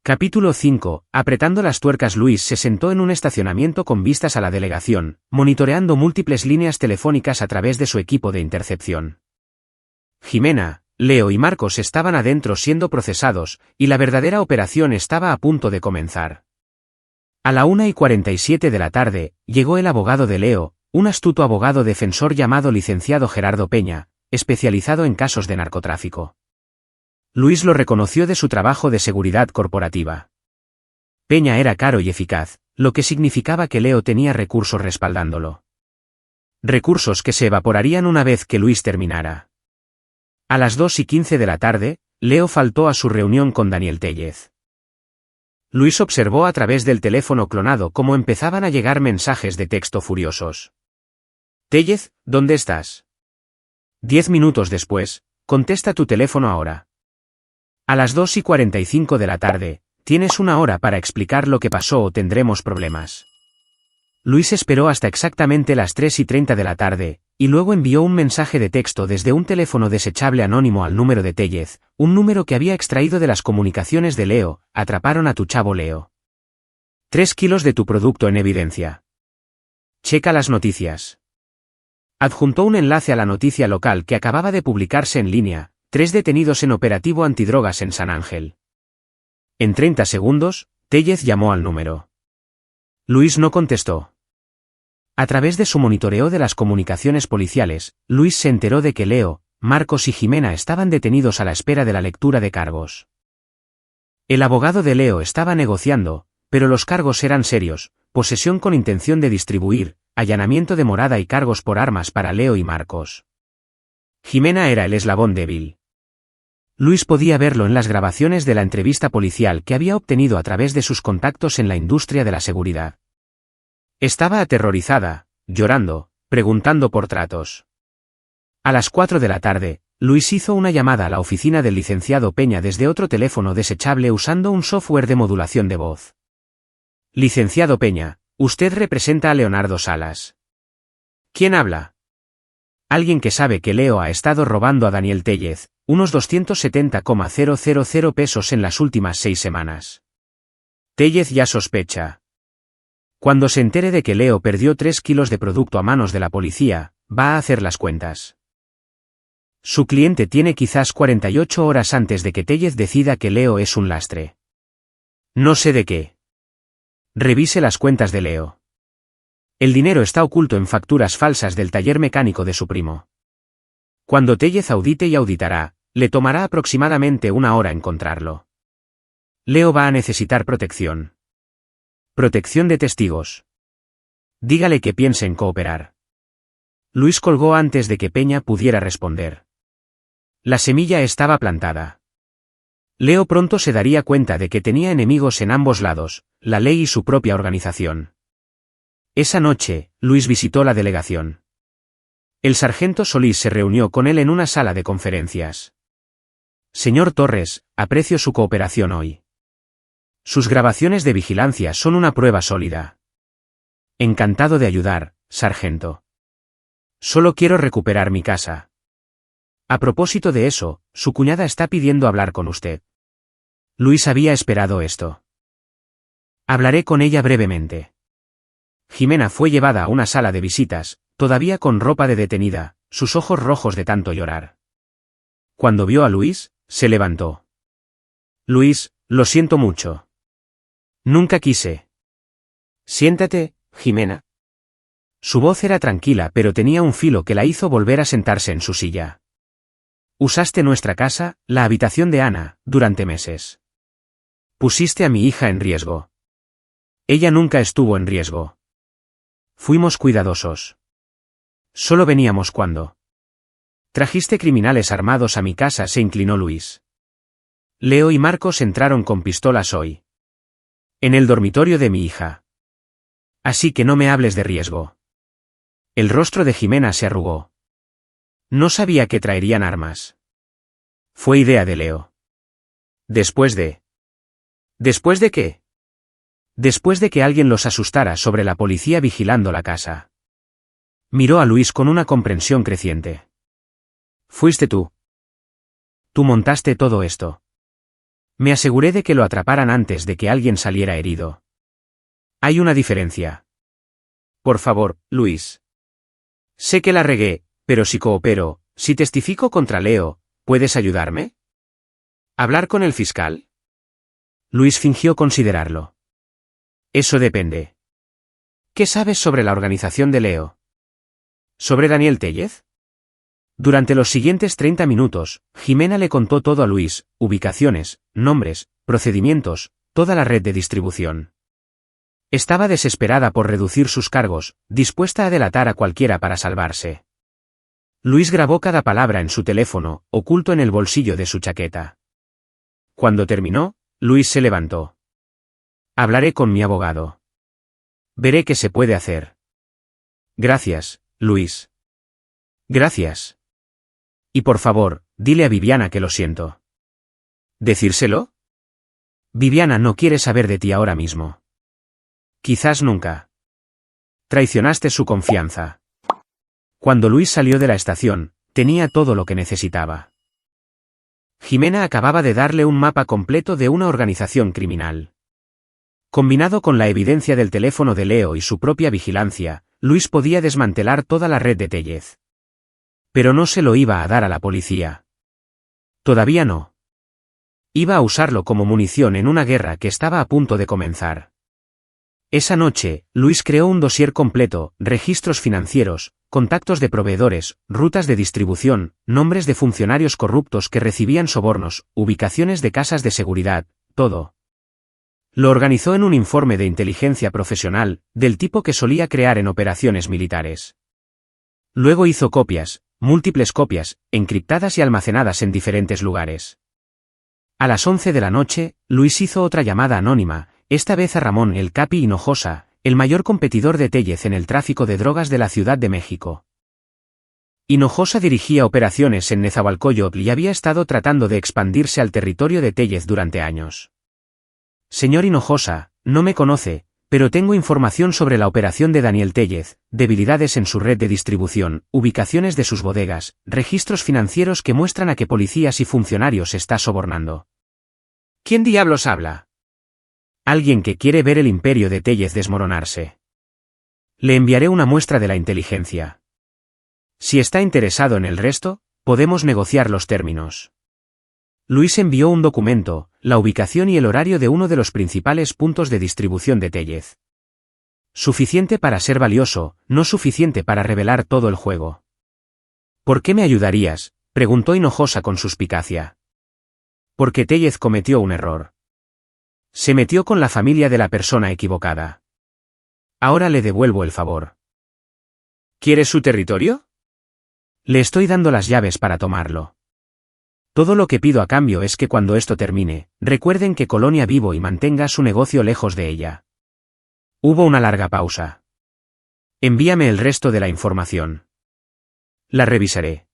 Capítulo 5. Apretando las tuercas. Luis se sentó en un estacionamiento con vistas a la delegación, monitoreando múltiples líneas telefónicas a través de su equipo de intercepción. Jimena, Leo y Marcos estaban adentro siendo procesados, y la verdadera operación estaba a punto de comenzar. A la 1:47 de la tarde, llegó el abogado de Leo, un astuto abogado defensor llamado licenciado Gerardo Peña, especializado en casos de narcotráfico. Luis lo reconoció de su trabajo de seguridad corporativa. Peña era caro y eficaz, lo que significaba que Leo tenía recursos respaldándolo. Recursos que se evaporarían una vez que Luis terminara. A las 2:15 de la tarde, Leo faltó a su reunión con Daniel Téllez. Luis observó a través del teléfono clonado cómo empezaban a llegar mensajes de texto furiosos. Téllez, ¿dónde estás? 10 minutos después, contesta tu teléfono ahora. A las 2:45 de la tarde, tienes una hora para explicar lo que pasó o tendremos problemas. Luis esperó hasta exactamente las 3:30 de la tarde, y luego envió un mensaje de texto desde un teléfono desechable anónimo al número de Tellez, un número que había extraído de las comunicaciones de Leo. Atraparon a tu chavo Leo. 3 kilos de tu producto en evidencia. Checa las noticias. Adjuntó un enlace a la noticia local que acababa de publicarse en línea: 3 detenidos en operativo antidrogas en San Ángel. En 30 segundos, Tellez llamó al número. Luis no contestó. A través de su monitoreo de las comunicaciones policiales, Luis se enteró de que Leo, Marcos y Jimena estaban detenidos a la espera de la lectura de cargos. El abogado de Leo estaba negociando, pero los cargos eran serios: posesión con intención de distribuir, allanamiento de morada y cargos por armas para Leo y Marcos. Jimena era el eslabón débil. Luis podía verlo en las grabaciones de la entrevista policial que había obtenido a través de sus contactos en la industria de la seguridad. Estaba aterrorizada, llorando, preguntando por tratos. A las 4 de la tarde, Luis hizo una llamada a la oficina del licenciado Peña desde otro teléfono desechable usando un software de modulación de voz. Licenciado Peña, usted representa a Leonardo Salas. ¿Quién habla? Alguien que sabe que Leo ha estado robando a Daniel Tellez unos 270,000 pesos en las últimas 6 semanas. Tellez ya sospecha. Cuando se entere de que Leo perdió 3 kilos de producto a manos de la policía, va a hacer las cuentas. Su cliente tiene quizás 48 horas antes de que Tellez decida que Leo es un lastre. No sé de qué. Revise las cuentas de Leo. El dinero está oculto en facturas falsas del taller mecánico de su primo. Cuando Tellez audite y auditará, le tomará aproximadamente una hora encontrarlo. Leo va a necesitar protección. Protección de testigos. Dígale que piense en cooperar. Luis colgó antes de que Peña pudiera responder. La semilla estaba plantada. Leo pronto se daría cuenta de que tenía enemigos en ambos lados, la ley y su propia organización. Esa noche, Luis visitó la delegación. El sargento Solís se reunió con él en una sala de conferencias. Señor Torres, aprecio su cooperación hoy. Sus grabaciones de vigilancia son una prueba sólida. Encantado de ayudar, sargento. Solo quiero recuperar mi casa. A propósito de eso, su cuñada está pidiendo hablar con usted. Luis había esperado esto. Hablaré con ella brevemente. Jimena fue llevada a una sala de visitas, todavía con ropa de detenida, sus ojos rojos de tanto llorar. Cuando vio a Luis, se levantó. Luis, lo siento mucho. Nunca quise. Siéntate, Jimena. Su voz era tranquila pero tenía un filo que la hizo volver a sentarse en su silla. Usaste nuestra casa, la habitación de Ana, durante meses. Pusiste a mi hija en riesgo. Ella nunca estuvo en riesgo. Fuimos cuidadosos. Solo veníamos cuando. Trajiste criminales armados a mi casa, se inclinó Luis. Leo y Marcos entraron con pistolas hoy. En el dormitorio de mi hija. Así que no me hables de riesgo. El rostro de Jimena se arrugó. No sabía que traerían armas. Fue idea de Leo. ¿Después de qué? Después de que alguien los asustara sobre la policía vigilando la casa. Miró a Luis con una comprensión creciente. Fuiste tú. Tú montaste todo esto. Me aseguré de que lo atraparan antes de que alguien saliera herido. Hay una diferencia. Por favor, Luis. Sé que la regué, pero si coopero, si testifico contra Leo, ¿puedes ayudarme? ¿Hablar con el fiscal? Luis fingió considerarlo. Eso depende. ¿Qué sabes sobre la organización de Leo? ¿Sobre Daniel Tellez? Durante los siguientes 30 minutos, Jimena le contó todo a Luis: ubicaciones, nombres, procedimientos, toda la red de distribución. Estaba desesperada por reducir sus cargos, dispuesta a delatar a cualquiera para salvarse. Luis grabó cada palabra en su teléfono, oculto en el bolsillo de su chaqueta. Cuando terminó, Luis se levantó. Hablaré con mi abogado. Veré qué se puede hacer. Gracias, Luis. Gracias. Y por favor, dile a Viviana que lo siento. ¿Decírselo? Viviana no quiere saber de ti ahora mismo. Quizás nunca. Traicionaste su confianza. Cuando Luis salió de la estación, tenía todo lo que necesitaba. Jimena acababa de darle un mapa completo de una organización criminal. Combinado con la evidencia del teléfono de Leo y su propia vigilancia, Luis podía desmantelar toda la red de Tellez. Pero no se lo iba a dar a la policía. Todavía no. Iba a usarlo como munición en una guerra que estaba a punto de comenzar. Esa noche, Luis creó un dossier completo, registros financieros, contactos de proveedores, rutas de distribución, nombres de funcionarios corruptos que recibían sobornos, ubicaciones de casas de seguridad, todo. Lo organizó en un informe de inteligencia profesional, del tipo que solía crear en operaciones militares. Luego hizo copias, múltiples copias, encriptadas y almacenadas en diferentes lugares. A las 11 de la noche, Luis hizo otra llamada anónima, esta vez a Ramón el Capi Hinojosa, el mayor competidor de Tellez en el tráfico de drogas de la Ciudad de México. Hinojosa dirigía operaciones en Nezahualcóyotl y había estado tratando de expandirse al territorio de Tellez durante años. Señor Hinojosa, no me conoce, pero tengo información sobre la operación de Daniel Tellez, debilidades en su red de distribución, ubicaciones de sus bodegas, registros financieros que muestran a qué policías y funcionarios está sobornando. ¿Quién diablos habla? Alguien que quiere ver el imperio de Tellez desmoronarse. Le enviaré una muestra de la inteligencia. Si está interesado en el resto, podemos negociar los términos. Luis envió un documento, la ubicación y el horario de uno de los principales puntos de distribución de Tellez. Suficiente para ser valioso, no suficiente para revelar todo el juego. ¿Por qué me ayudarías?, preguntó Hinojosa con suspicacia. Porque Tellez cometió un error. Se metió con la familia de la persona equivocada. Ahora le devuelvo el favor. ¿Quieres su territorio? Le estoy dando las llaves para tomarlo. Todo lo que pido a cambio es que cuando esto termine, recuerden que Colonia vivo y mantenga su negocio lejos de ella. Hubo una larga pausa. Envíame el resto de la información. La revisaré.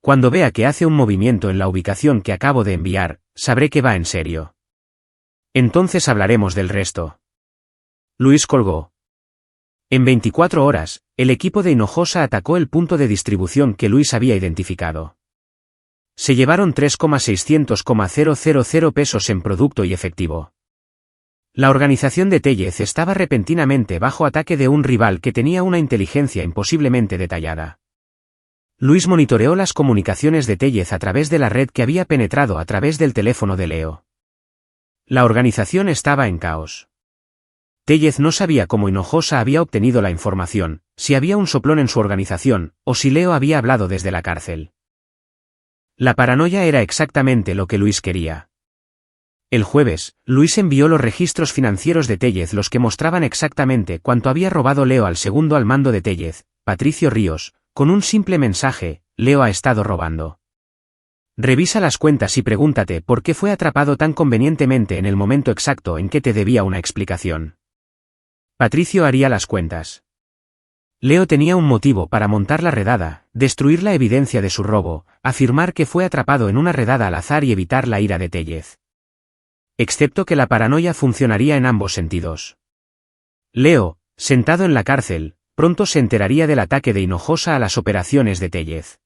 Cuando vea que hace un movimiento en la ubicación que acabo de enviar, sabré que va en serio. Entonces hablaremos del resto. Luis colgó. En 24 horas, el equipo de Hinojosa atacó el punto de distribución que Luis había identificado. Se llevaron 3,600,000 pesos en producto y efectivo. La organización de Tellez estaba repentinamente bajo ataque de un rival que tenía una inteligencia imposiblemente detallada. Luis monitoreó las comunicaciones de Tellez a través de la red que había penetrado a través del teléfono de Leo. La organización estaba en caos. Tellez no sabía cómo Hinojosa había obtenido la información, si había un soplón en su organización, o si Leo había hablado desde la cárcel. La paranoia era exactamente lo que Luis quería. El jueves, Luis envió los registros financieros de Tellez, los que mostraban exactamente cuánto había robado Leo al segundo al mando de Tellez, Patricio Ríos, con un simple mensaje: Leo ha estado robando. Revisa las cuentas y pregúntate por qué fue atrapado tan convenientemente en el momento exacto en que te debía una explicación. Patricio haría las cuentas. Leo tenía un motivo para montar la redada, destruir la evidencia de su robo, afirmar que fue atrapado en una redada al azar y evitar la ira de Tellez. Excepto que la paranoia funcionaría en ambos sentidos. Leo, sentado en la cárcel, pronto se enteraría del ataque de Hinojosa a las operaciones de Tellez.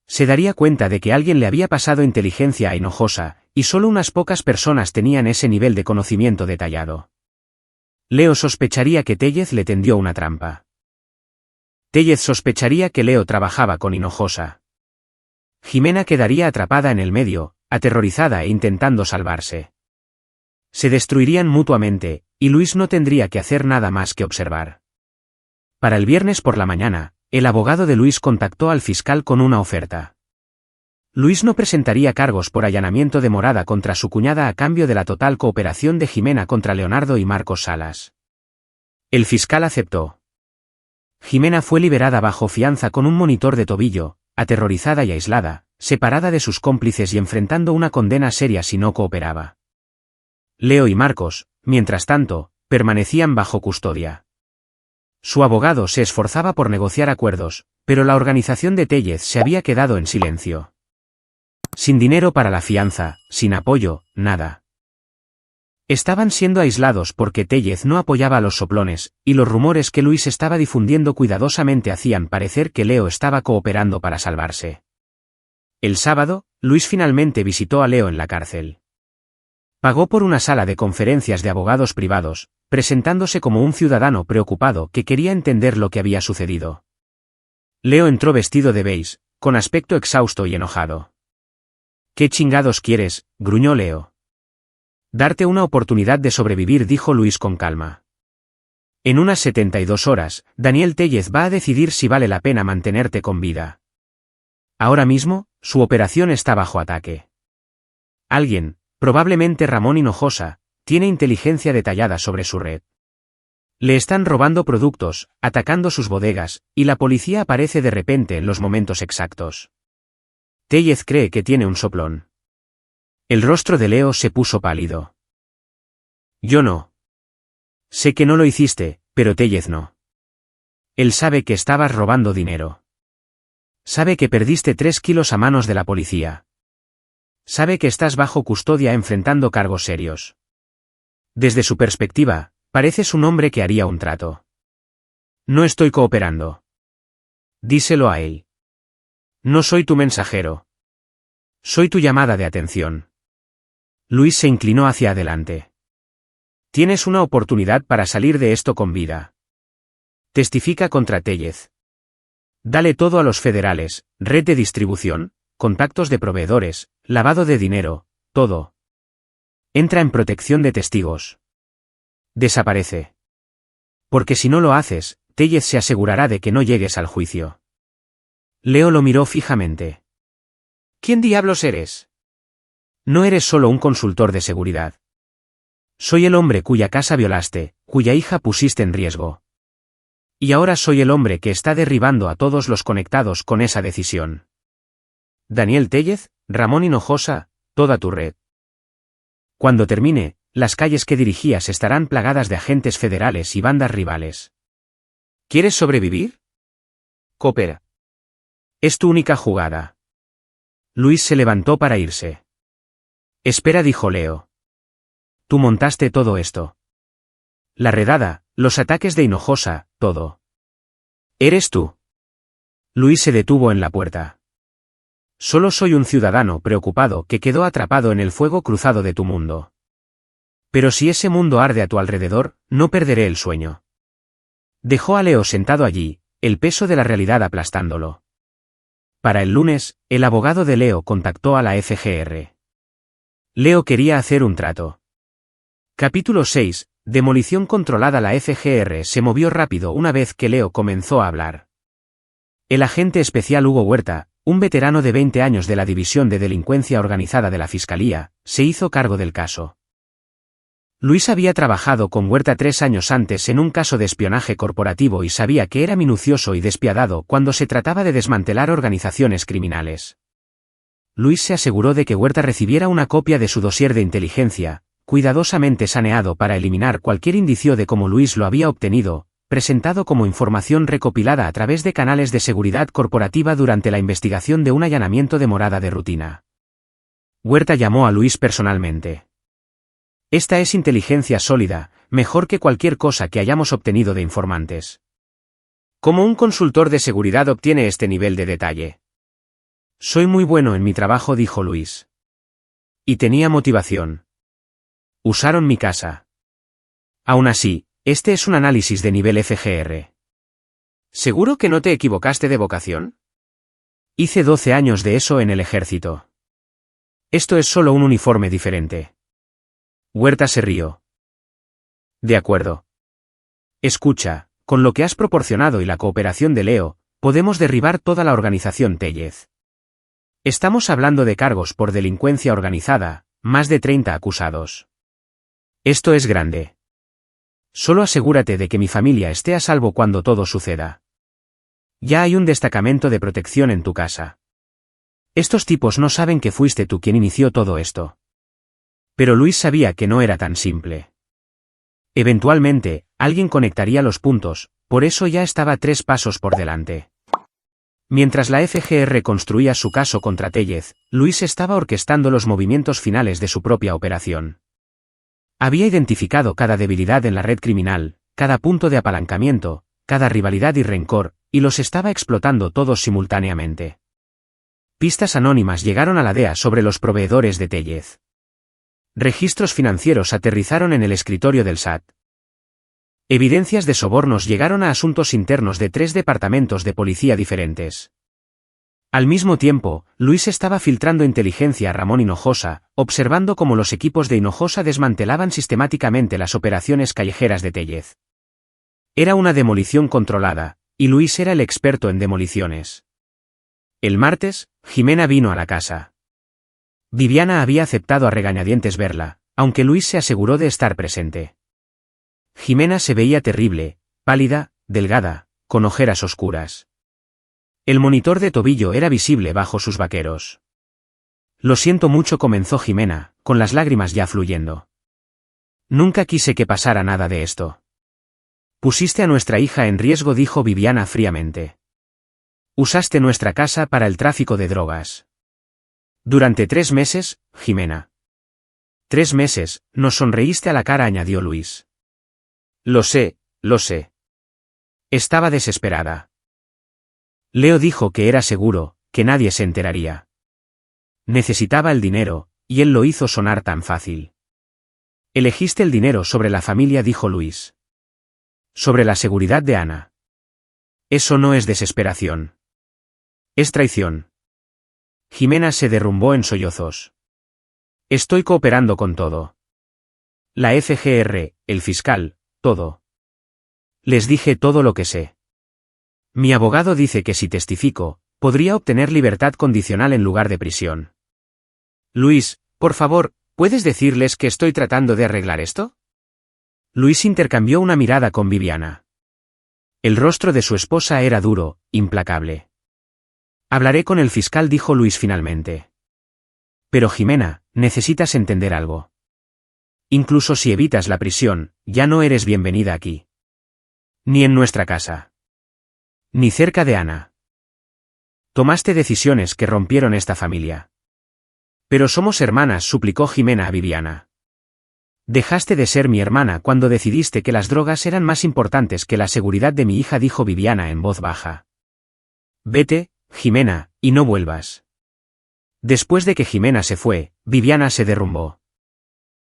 Se daría cuenta de que alguien le había pasado inteligencia a Hinojosa, y solo unas pocas personas tenían ese nivel de conocimiento detallado. Leo sospecharía que Tellez le tendió una trampa. Tellez sospecharía que Leo trabajaba con Hinojosa. Jimena quedaría atrapada en el medio, aterrorizada e intentando salvarse. Se destruirían mutuamente, y Luis no tendría que hacer nada más que observar. Para el viernes por la mañana, el abogado de Luis contactó al fiscal con una oferta. Luis no presentaría cargos por allanamiento de morada contra su cuñada a cambio de la total cooperación de Jimena contra Leonardo y Marcos Salas. El fiscal aceptó. Jimena fue liberada bajo fianza con un monitor de tobillo, aterrorizada y aislada, separada de sus cómplices y enfrentando una condena seria si no cooperaba. Leo y Marcos, mientras tanto, permanecían bajo custodia. Su abogado se esforzaba por negociar acuerdos, pero la organización de Tellez se había quedado en silencio. Sin dinero para la fianza, sin apoyo, nada. Estaban siendo aislados porque Tellez no apoyaba a los soplones, y los rumores que Luis estaba difundiendo cuidadosamente hacían parecer que Leo estaba cooperando para salvarse. El sábado, Luis finalmente visitó a Leo en la cárcel. Pagó por una sala de conferencias de abogados privados, presentándose como un ciudadano preocupado que quería entender lo que había sucedido. Leo entró vestido de beige, con aspecto exhausto y enojado. «¿Qué chingados quieres?», gruñó Leo. «Darte una oportunidad de sobrevivir», dijo Luis con calma. «En unas 72 horas, Daniel Tellez va a decidir si vale la pena mantenerte con vida. Ahora mismo, su operación está bajo ataque. Alguien, probablemente Ramón Hinojosa, tiene inteligencia detallada sobre su red. Le están robando productos, atacando sus bodegas, y la policía aparece de repente en los momentos exactos. Tellez cree que tiene un soplón». El rostro de Leo se puso pálido. «Yo no. Sé que no lo hiciste, pero Tellez no. Él sabe que estabas robando dinero. Sabe que perdiste 3 kilos a manos de la policía. Sabe que estás bajo custodia enfrentando cargos serios. Desde su perspectiva, pareces un hombre que haría un trato. No estoy cooperando. Díselo a él. No soy tu mensajero. Soy tu llamada de atención». Luis se inclinó hacia adelante. «Tienes una oportunidad para salir de esto con vida. Testifica contra Tellez. Dale todo a los federales, red de distribución, contactos de proveedores, lavado de dinero, todo. Entra en protección de testigos. Desaparece. Porque si no lo haces, Tellez se asegurará de que no llegues al juicio». Leo lo miró fijamente. «¿Quién diablos eres? No eres solo un consultor de seguridad. Soy el hombre cuya casa violaste, cuya hija pusiste en riesgo. Y ahora soy el hombre que está derribando a todos los conectados con esa decisión. Daniel Tellez, Ramón Hinojosa, toda tu red. Cuando termine, las calles que dirigías estarán plagadas de agentes federales y bandas rivales. ¿Quieres sobrevivir? Coopera. Es tu única jugada». Luis se levantó para irse. «Espera», dijo Leo. «Tú montaste todo esto. La redada, los ataques de Hinojosa, todo. ¿Eres tú?» Luis se detuvo en la puerta. «Solo soy un ciudadano preocupado que quedó atrapado en el fuego cruzado de tu mundo. Pero si ese mundo arde a tu alrededor, no perderé el sueño». Dejó a Leo sentado allí, el peso de la realidad aplastándolo. Para el lunes, el abogado de Leo contactó a la FGR. Leo quería hacer un trato. Capítulo 6. Demolición controlada. La FGR se movió rápido una vez que Leo comenzó a hablar. El agente especial Hugo Huerta, un veterano de 20 años de la División de Delincuencia Organizada de la Fiscalía, se hizo cargo del caso. Luis había trabajado con Huerta 3 años antes en un caso de espionaje corporativo y sabía que era minucioso y despiadado cuando se trataba de desmantelar organizaciones criminales. Luis se aseguró de que Huerta recibiera una copia de su dossier de inteligencia, cuidadosamente saneado para eliminar cualquier indicio de cómo Luis lo había obtenido, presentado como información recopilada a través de canales de seguridad corporativa durante la investigación de un allanamiento de morada de rutina. Huerta llamó a Luis personalmente. «Esta es inteligencia sólida, mejor que cualquier cosa que hayamos obtenido de informantes. ¿Cómo un consultor de seguridad obtiene este nivel de detalle?» «Soy muy bueno en mi trabajo», dijo Luis. «Y tenía motivación. Usaron mi casa. Aún así, este es un análisis de nivel FGR». «¿Seguro que no te equivocaste de vocación?» «Hice 12 años de eso en el ejército. Esto es solo un uniforme diferente». Huerta se rió. «De acuerdo. Escucha, con lo que has proporcionado y la cooperación de Leo, podemos derribar toda la organización Tellez. Estamos hablando de cargos por delincuencia organizada, más de 30 acusados. Esto es grande. Solo asegúrate de que mi familia esté a salvo cuando todo suceda. Ya hay un destacamento de protección en tu casa. Estos tipos no saben que fuiste tú quien inició todo esto». Pero Luis sabía que no era tan simple. Eventualmente, alguien conectaría los puntos, por eso ya estaba 3 pasos por delante. Mientras la FGR construía su caso contra Tellez, Luis estaba orquestando los movimientos finales de su propia operación. Había identificado cada debilidad en la red criminal, cada punto de apalancamiento, cada rivalidad y rencor, y los estaba explotando todos simultáneamente. Pistas anónimas llegaron a la DEA sobre los proveedores de Tellez. Registros financieros aterrizaron en el escritorio del SAT. Evidencias de sobornos llegaron a asuntos internos de 3 departamentos de policía diferentes. Al mismo tiempo, Luis estaba filtrando inteligencia a Ramón Hinojosa, observando cómo los equipos de Hinojosa desmantelaban sistemáticamente las operaciones callejeras de Tellez. Era una demolición controlada, y Luis era el experto en demoliciones. El martes, Jimena vino a la casa. Viviana había aceptado a regañadientes verla, aunque Luis se aseguró de estar presente. Jimena se veía terrible, pálida, delgada, con ojeras oscuras. El monitor de tobillo era visible bajo sus vaqueros. Lo siento mucho, comenzó Jimena, con las lágrimas ya fluyendo. Nunca quise que pasara nada de esto. Pusiste a nuestra hija en riesgo, dijo Viviana fríamente. Usaste nuestra casa para el tráfico de drogas. Durante 3 meses, Jimena. 3 meses, nos sonreíste a la cara, añadió Luis. Lo sé, lo sé. Estaba desesperada. Leo dijo que era seguro, que nadie se enteraría. Necesitaba el dinero, y él lo hizo sonar tan fácil. Elegiste el dinero sobre la familia, dijo Luis. Sobre la seguridad de Ana. Eso no es desesperación. Es traición. Jimena se derrumbó en sollozos. Estoy cooperando con todo. La FGR, el fiscal, todo. Les dije todo lo que sé. Mi abogado dice que si testifico, podría obtener libertad condicional en lugar de prisión. Luis, por favor, ¿puedes decirles que estoy tratando de arreglar esto? Luis intercambió una mirada con Viviana. El rostro de su esposa era duro, implacable. Hablaré con el fiscal, dijo Luis finalmente. Pero Jimena, necesitas entender algo. Incluso si evitas la prisión, ya no eres bienvenida aquí. Ni en nuestra casa. Ni cerca de Ana. Tomaste decisiones que rompieron esta familia. Pero somos hermanas, suplicó Jimena a Viviana. Dejaste de ser mi hermana cuando decidiste que las drogas eran más importantes que la seguridad de mi hija, dijo Viviana en voz baja. Vete, Jimena, y no vuelvas. Después de que Jimena se fue, Viviana se derrumbó.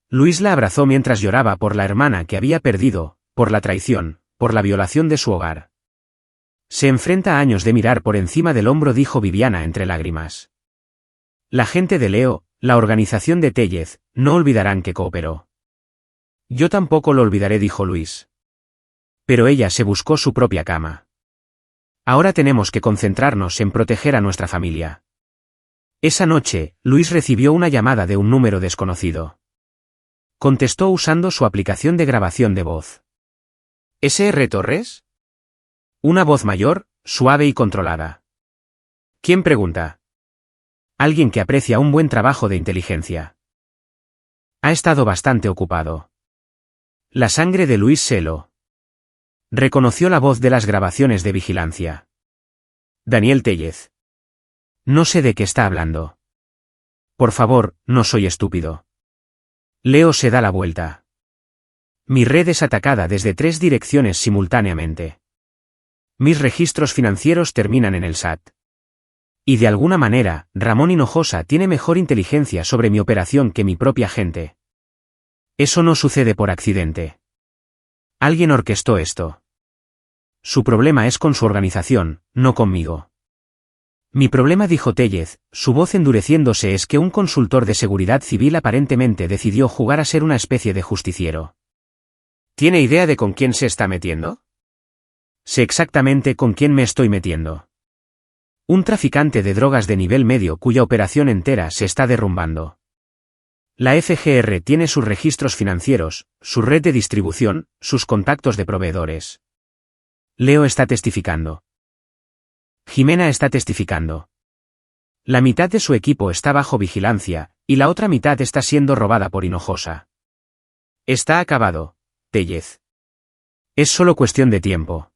Luis la abrazó mientras lloraba por la hermana que había perdido, por la traición, por la violación de su hogar. Se enfrenta a años de mirar por encima del hombro, dijo Viviana entre lágrimas. La gente de Leo, la organización de Tellez, no olvidarán que cooperó. Yo tampoco lo olvidaré, dijo Luis. Pero ella se buscó su propia cama. Ahora tenemos que concentrarnos en proteger a nuestra familia. Esa noche, Luis recibió una llamada de un número desconocido. Contestó usando su aplicación de grabación de voz. ¿SR Torres? Una voz mayor, suave y controlada. ¿Quién pregunta? Alguien que aprecia un buen trabajo de inteligencia. Ha estado bastante ocupado. La sangre de Luis se heló. Reconoció la voz de las grabaciones de vigilancia. Daniel Tellez. No sé de qué está hablando. Por favor, no soy estúpido. Leo se da la vuelta. Mi red es atacada desde 3 direcciones simultáneamente. Mis registros financieros terminan en el SAT. Y de alguna manera, Ramón Hinojosa tiene mejor inteligencia sobre mi operación que mi propia gente. Eso no sucede por accidente. Alguien orquestó esto. Su problema es con su organización, no conmigo. Mi problema, dijo Tellez, su voz endureciéndose, es que un consultor de seguridad civil aparentemente decidió jugar a ser una especie de justiciero. ¿Tiene idea de con quién se está metiendo? Sé exactamente con quién me estoy metiendo. Un traficante de drogas de nivel medio cuya operación entera se está derrumbando. La FGR tiene sus registros financieros, su red de distribución, sus contactos de proveedores. Leo está testificando. Jimena está testificando. La mitad de su equipo está bajo vigilancia, y la otra mitad está siendo robada por Hinojosa. Está acabado, Tellez. Es solo cuestión de tiempo.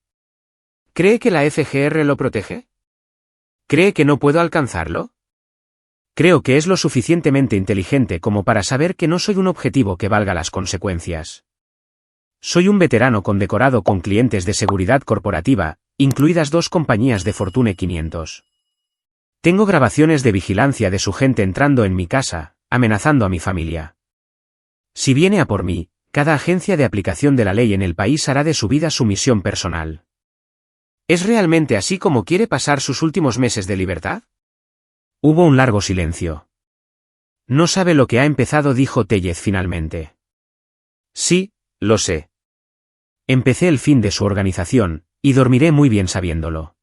¿Cree que la FGR lo protege? ¿Cree que no puedo alcanzarlo? Creo que es lo suficientemente inteligente como para saber que no soy un objetivo que valga las consecuencias. Soy un veterano condecorado con clientes de seguridad corporativa, incluidas 2 compañías de Fortune 500. Tengo grabaciones de vigilancia de su gente entrando en mi casa, amenazando a mi familia. Si viene a por mí, cada agencia de aplicación de la ley en el país hará de su vida su misión personal. ¿Es realmente así como quiere pasar sus últimos meses de libertad? Hubo un largo silencio. No sabe lo que ha empezado, dijo Tellez finalmente. Sí, lo sé. Empecé el fin de su organización, y dormiré muy bien sabiéndolo.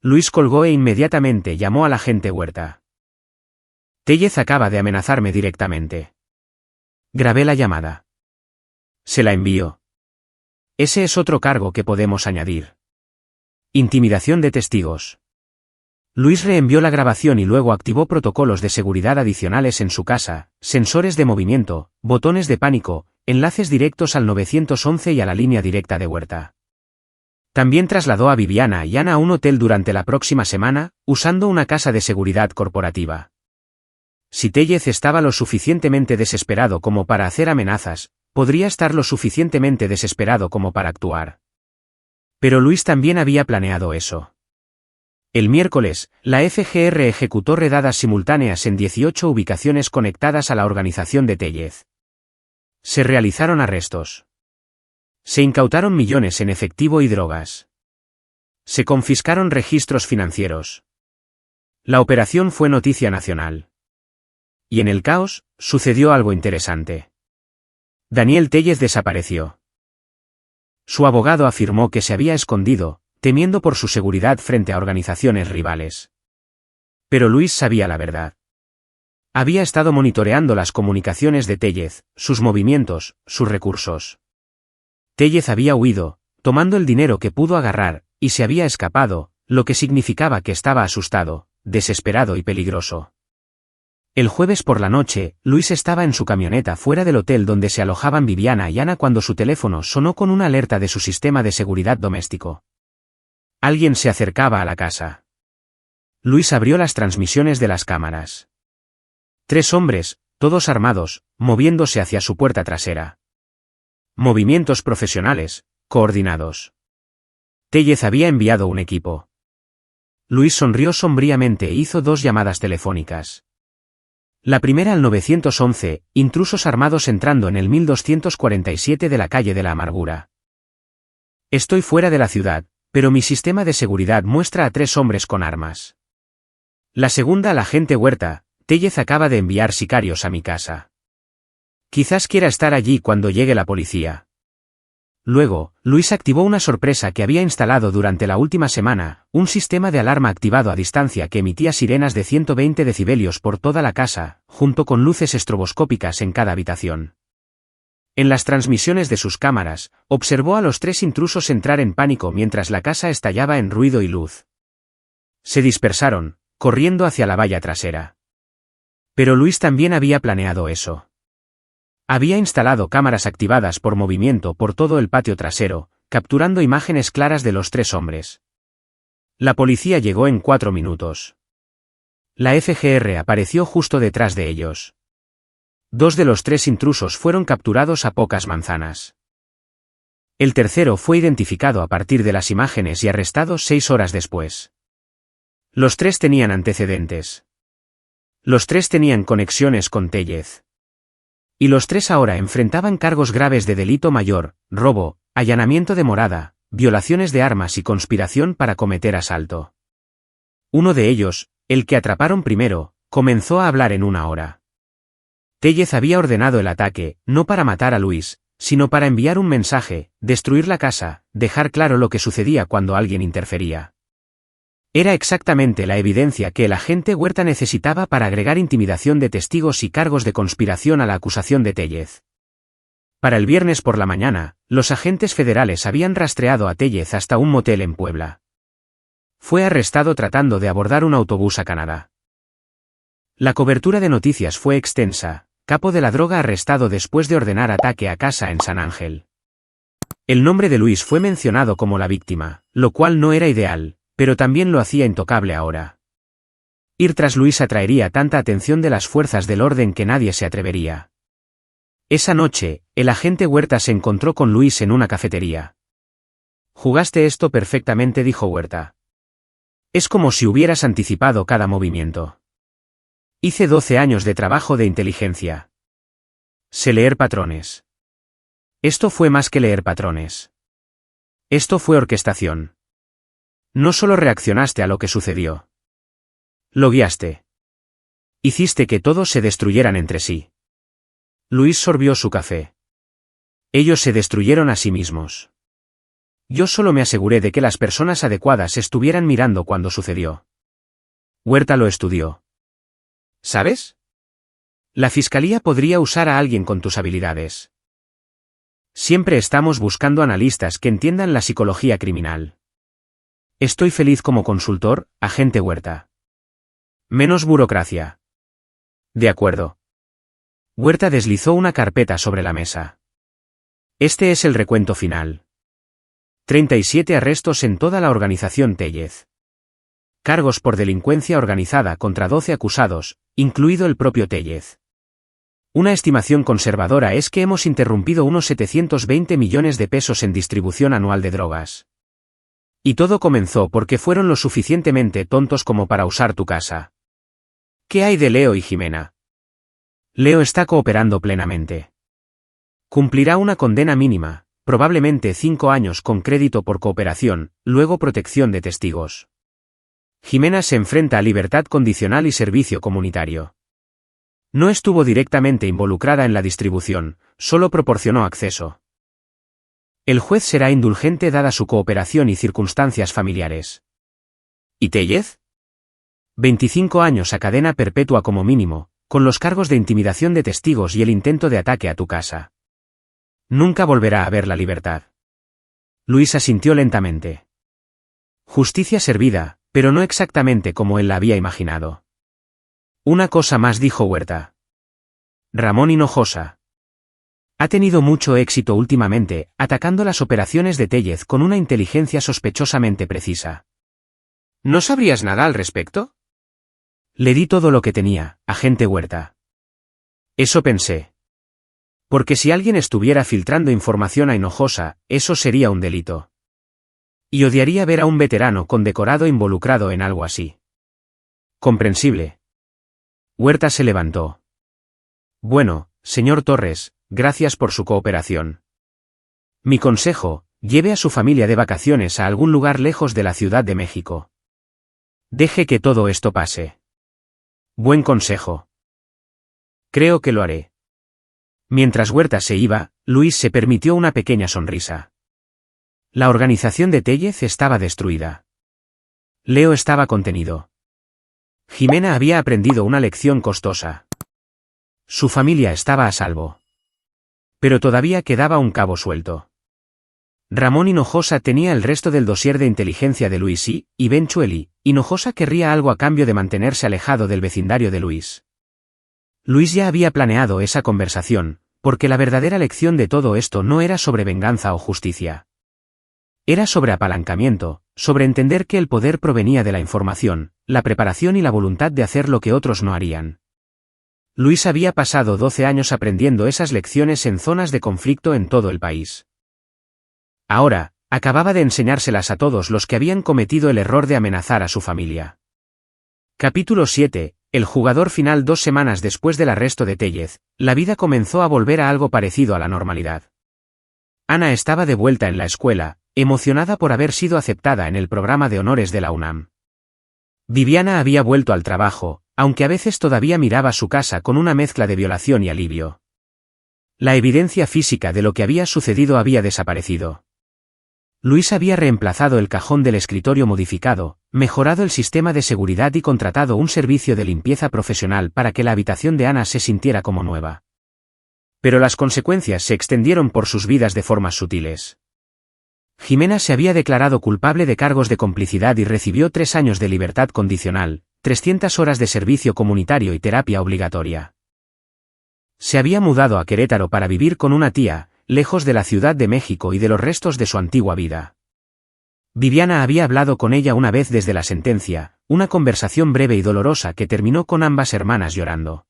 Luis colgó e inmediatamente llamó al agente Huerta. Tellez acaba de amenazarme directamente. Grabé la llamada. Se la envío. Ese es otro cargo que podemos añadir. Intimidación de testigos. Luis reenvió la grabación y luego activó protocolos de seguridad adicionales en su casa, sensores de movimiento, botones de pánico, enlaces directos al 911 y a la línea directa de Huerta. También trasladó a Viviana y Ana a un hotel durante la próxima semana, usando una casa de seguridad corporativa. Si Tellez estaba lo suficientemente desesperado como para hacer amenazas, podría estar lo suficientemente desesperado como para actuar. Pero Luis también había planeado eso. El miércoles, la FGR ejecutó redadas simultáneas en 18 ubicaciones conectadas a la organización de Tellez. Se realizaron arrestos. Se incautaron millones en efectivo y drogas. Se confiscaron registros financieros. La operación fue noticia nacional. Y en el caos, sucedió algo interesante. Daniel Tellez desapareció. Su abogado afirmó que se había escondido, temiendo por su seguridad frente a organizaciones rivales. Pero Luis sabía la verdad. Había estado monitoreando las comunicaciones de Tellez, sus movimientos, sus recursos. Tellez había huido, tomando el dinero que pudo agarrar, y se había escapado, lo que significaba que estaba asustado, desesperado y peligroso. El jueves por la noche, Luis estaba en su camioneta fuera del hotel donde se alojaban Viviana y Ana cuando su teléfono sonó con una alerta de su sistema de seguridad doméstico. Alguien se acercaba a la casa. Luis abrió las transmisiones de las cámaras. 3 hombres, todos armados, moviéndose hacia su puerta trasera. Movimientos profesionales, coordinados. Tellez había enviado un equipo. Luis sonrió sombríamente e hizo 2 llamadas telefónicas. La primera al 911, intrusos armados entrando en el 1247 de la calle de la Amargura. Estoy fuera de la ciudad, pero mi sistema de seguridad muestra a 3 hombres con armas. La segunda al agente Huerta, Tellez acaba de enviar sicarios a mi casa. Quizás quiera estar allí cuando llegue la policía. Luego, Luis activó una sorpresa que había instalado durante la última semana, un sistema de alarma activado a distancia que emitía sirenas de 120 decibelios por toda la casa, junto con luces estroboscópicas en cada habitación. En las transmisiones de sus cámaras, observó a los 3 intrusos entrar en pánico mientras la casa estallaba en ruido y luz. Se dispersaron, corriendo hacia la valla trasera. Pero Luis también había planeado eso. Había instalado cámaras activadas por movimiento por todo el patio trasero, capturando imágenes claras de los 3 hombres. La policía llegó en 4 minutos. La FGR apareció justo detrás de ellos. 2 de los 3 intrusos fueron capturados a pocas manzanas. El tercero fue identificado a partir de las imágenes y arrestado 6 horas después. Los 3 tenían antecedentes. Los 3 tenían conexiones con Tellez. Y los 3 ahora enfrentaban cargos graves de delito mayor, robo, allanamiento de morada, violaciones de armas y conspiración para cometer asalto. Uno de ellos, el que atraparon primero, comenzó a hablar en 1 hora. Tellez había ordenado el ataque, no para matar a Luis, sino para enviar un mensaje, destruir la casa, dejar claro lo que sucedía cuando alguien interfería. Era exactamente la evidencia que el agente Huerta necesitaba para agregar intimidación de testigos y cargos de conspiración a la acusación de Tellez. Para el viernes por la mañana, los agentes federales habían rastreado a Tellez hasta un motel en Puebla. Fue arrestado tratando de abordar un autobús a Canadá. La cobertura de noticias fue extensa, capo de la droga arrestado después de ordenar ataque a casa en San Ángel. El nombre de Luis fue mencionado como la víctima, lo cual no era ideal, pero también lo hacía intocable ahora. Ir tras Luis atraería tanta atención de las fuerzas del orden que nadie se atrevería. Esa noche, el agente Huerta se encontró con Luis en una cafetería. «Jugaste esto perfectamente», dijo Huerta. «Es como si hubieras anticipado cada movimiento. Hice 12 años de trabajo de inteligencia. Sé leer patrones. Esto fue más que leer patrones. Esto fue orquestación. No solo reaccionaste a lo que sucedió. Lo guiaste. Hiciste que todos se destruyeran entre sí». Luis sorbió su café. «Ellos se destruyeron a sí mismos. Yo solo me aseguré de que las personas adecuadas estuvieran mirando cuando sucedió». Huerta lo estudió. «¿Sabes? La fiscalía podría usar a alguien con tus habilidades. Siempre estamos buscando analistas que entiendan la psicología criminal. Estoy feliz como consultor, agente Huerta. Menos burocracia». «De acuerdo». Huerta deslizó una carpeta sobre la mesa. «Este es el recuento final. 37 arrestos en toda la organización Tellez. Cargos por delincuencia organizada contra 12 acusados, incluido el propio Tellez. Una estimación conservadora es que hemos interrumpido unos 720 millones de pesos en distribución anual de drogas. Y todo comenzó porque fueron lo suficientemente tontos como para usar tu casa. ¿Qué hay de Leo y Jimena?» «Leo está cooperando plenamente. Cumplirá una condena mínima, probablemente 5 años con crédito por cooperación, luego protección de testigos. Jimena se enfrenta a libertad condicional y servicio comunitario. No estuvo directamente involucrada en la distribución, solo proporcionó acceso. El juez será indulgente dada su cooperación y circunstancias familiares». «¿Y Tellez?» 25 años a cadena perpetua como mínimo, con los cargos de intimidación de testigos y el intento de ataque a tu casa. Nunca volverá a ver la libertad». Luis asintió lentamente. Justicia servida, pero no exactamente como él la había imaginado. «Una cosa más», dijo Huerta. «Ramón Hinojosa. Ha tenido mucho éxito últimamente, atacando las operaciones de Tellez con una inteligencia sospechosamente precisa». «¿No sabrías nada al respecto?» «Le di todo lo que tenía, agente Huerta. Eso pensé. Porque si alguien estuviera filtrando información a Hinojosa, eso sería un delito. Y odiaría ver a un veterano condecorado involucrado en algo así». «Comprensible». Huerta se levantó. «Bueno, señor Torres, gracias por su cooperación. Mi consejo, lleve a su familia de vacaciones a algún lugar lejos de la Ciudad de México. Deje que todo esto pase». «Buen consejo. Creo que lo haré». Mientras Huerta se iba, Luis se permitió una pequeña sonrisa. La organización de Tellez estaba destruida. Leo estaba contenido. Jimena había aprendido una lección costosa. Su familia estaba a salvo. Pero todavía quedaba un cabo suelto. Ramón Hinojosa tenía el resto del dossier de inteligencia de Luis y, eventually, Hinojosa querría algo a cambio de mantenerse alejado del vecindario de Luis. Luis ya había planeado esa conversación, porque la verdadera lección de todo esto no era sobre venganza o justicia. Era sobre apalancamiento, sobre entender que el poder provenía de la información, la preparación y la voluntad de hacer lo que otros no harían. Luis había pasado 12 años aprendiendo esas lecciones en zonas de conflicto en todo el país. Ahora, acababa de enseñárselas a todos los que habían cometido el error de amenazar a su familia. Capítulo 7. El jugador final. 2 semanas después del arresto de Tellez, la vida comenzó a volver a algo parecido a la normalidad. Ana estaba de vuelta en la escuela, emocionada por haber sido aceptada en el programa de honores de la UNAM. Viviana había vuelto al trabajo, aunque a veces todavía miraba su casa con una mezcla de violación y alivio. La evidencia física de lo que había sucedido había desaparecido. Luis había reemplazado el cajón del escritorio modificado, mejorado el sistema de seguridad y contratado un servicio de limpieza profesional para que la habitación de Ana se sintiera como nueva. Pero las consecuencias se extendieron por sus vidas de formas sutiles. Jimena se había declarado culpable de cargos de complicidad y recibió 3 años de libertad condicional, 300 horas de servicio comunitario y terapia obligatoria. Se había mudado a Querétaro para vivir con una tía, lejos de la Ciudad de México y de los restos de su antigua vida. Viviana había hablado con ella una vez desde la sentencia, una conversación breve y dolorosa que terminó con ambas hermanas llorando.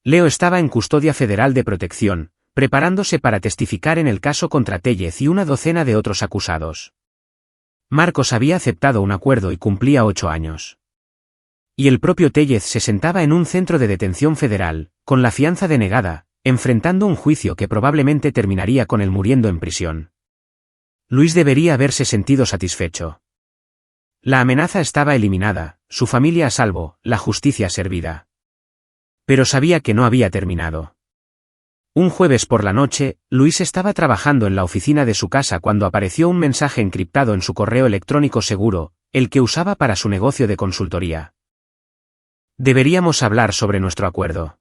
Leo estaba en custodia federal de protección, preparándose para testificar en el caso contra Tellez y una docena de otros acusados. Marcos había aceptado un acuerdo y cumplía 8 años. Y el propio Tellez se sentaba en un centro de detención federal, con la fianza denegada, enfrentando un juicio que probablemente terminaría con él muriendo en prisión. Luis debería haberse sentido satisfecho. La amenaza estaba eliminada, su familia a salvo, la justicia servida. Pero sabía que no había terminado. Un jueves por la noche, Luis estaba trabajando en la oficina de su casa cuando apareció un mensaje encriptado en su correo electrónico seguro, el que usaba para su negocio de consultoría. Deberíamos hablar sobre nuestro acuerdo.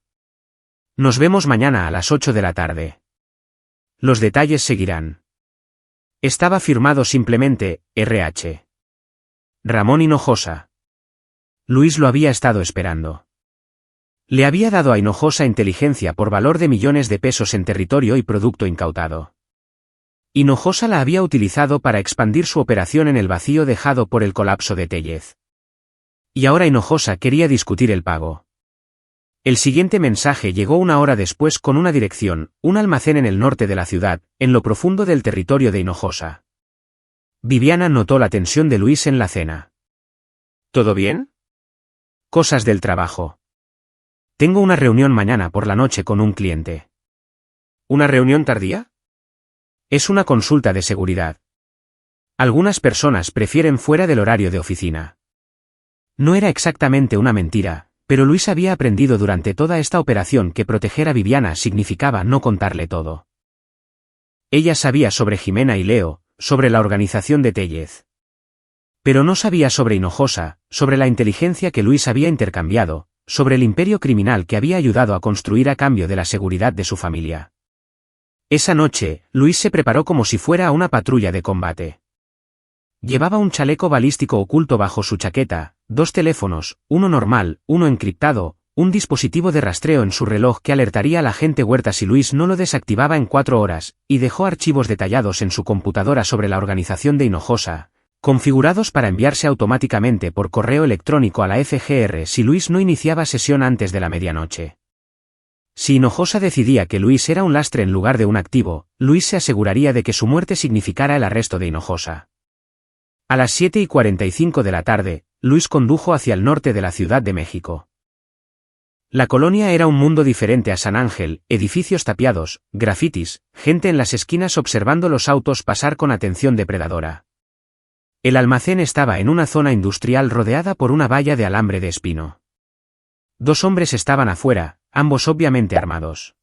Nos vemos mañana a las 8 de la tarde. Los detalles seguirán. Estaba firmado simplemente, RH. Ramón Hinojosa. Luis lo había estado esperando. Le había dado a Hinojosa inteligencia por valor de millones de pesos en territorio y producto incautado. Hinojosa la había utilizado para expandir su operación en el vacío dejado por el colapso de Tellez. Y ahora Hinojosa quería discutir el pago. El siguiente mensaje llegó una hora después con una dirección, un almacén en el norte de la ciudad, en lo profundo del territorio de Hinojosa. Viviana notó la tensión de Luis en la cena. ¿Todo bien? Cosas del trabajo. Tengo una reunión mañana por la noche con un cliente. ¿Una reunión tardía? Es una consulta de seguridad. Algunas personas prefieren fuera del horario de oficina. No era exactamente una mentira, pero Luis había aprendido durante toda esta operación que proteger a Viviana significaba no contarle todo. Ella sabía sobre Jimena y Leo, sobre la organización de Tellez. Pero no sabía sobre Hinojosa, sobre la inteligencia que Luis había intercambiado, sobre el imperio criminal que había ayudado a construir a cambio de la seguridad de su familia. Esa noche, Luis se preparó como si fuera a una patrulla de combate. Llevaba un chaleco balístico oculto bajo su chaqueta, 2 teléfonos, uno normal, uno encriptado, un dispositivo de rastreo en su reloj que alertaría al agente Huerta si Luis no lo desactivaba en 4 horas, y dejó archivos detallados en su computadora sobre la organización de Hinojosa, configurados para enviarse automáticamente por correo electrónico a la FGR si Luis no iniciaba sesión antes de la medianoche. Si Hinojosa decidía que Luis era un lastre en lugar de un activo, Luis se aseguraría de que su muerte significara el arresto de Hinojosa. A las 7:45 de la tarde, Luis condujo hacia el norte de la Ciudad de México. La colonia era un mundo diferente a San Ángel, edificios tapiados, grafitis, gente en las esquinas observando los autos pasar con atención depredadora. El almacén estaba en una zona industrial rodeada por una valla de alambre de espino. 2 hombres estaban afuera, ambos obviamente armados.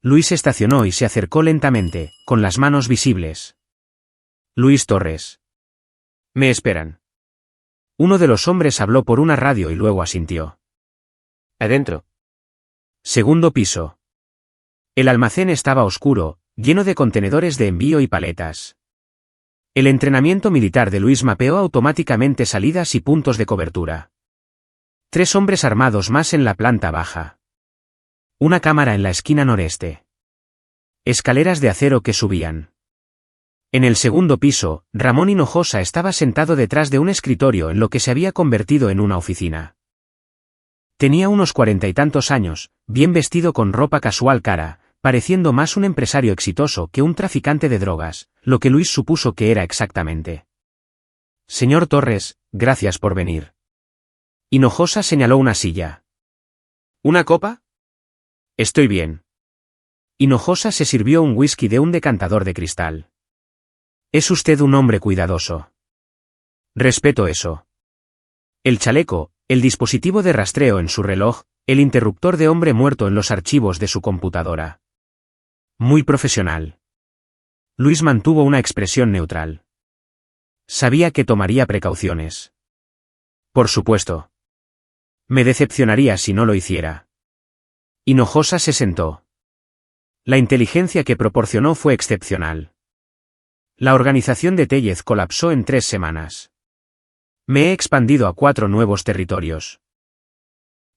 Luis estacionó y se acercó lentamente, con las manos visibles. Luis Torres. ¿Me esperan? Uno de los hombres habló por una radio y luego asintió. Adentro. Segundo piso. El almacén estaba oscuro, lleno de contenedores de envío y paletas. El entrenamiento militar de Luis mapeó automáticamente salidas y puntos de cobertura. 3 hombres armados más en la planta baja. Una cámara en la esquina noreste. Escaleras de acero que subían. En el segundo piso, Ramón Hinojosa estaba sentado detrás de un escritorio en lo que se había convertido en una oficina. Tenía unos 40 y tantos años, bien vestido con ropa casual cara, pareciendo más un empresario exitoso que un traficante de drogas, lo que Luis supuso que era exactamente. Señor Torres, gracias por venir. Hinojosa señaló una silla. ¿Una copa? Estoy bien. Hinojosa se sirvió un whisky de un decantador de cristal. Es usted un hombre cuidadoso. Respeto eso. El chaleco, el dispositivo de rastreo en su reloj, el interruptor de hombre muerto en los archivos de su computadora. Muy profesional. Luis mantuvo una expresión neutral. Sabía que tomaría precauciones. Por supuesto. Me decepcionaría si no lo hiciera. Hinojosa se sentó. La inteligencia que proporcionó fue excepcional. La organización de Tellez colapsó en 3 semanas. Me he expandido a 4 nuevos territorios.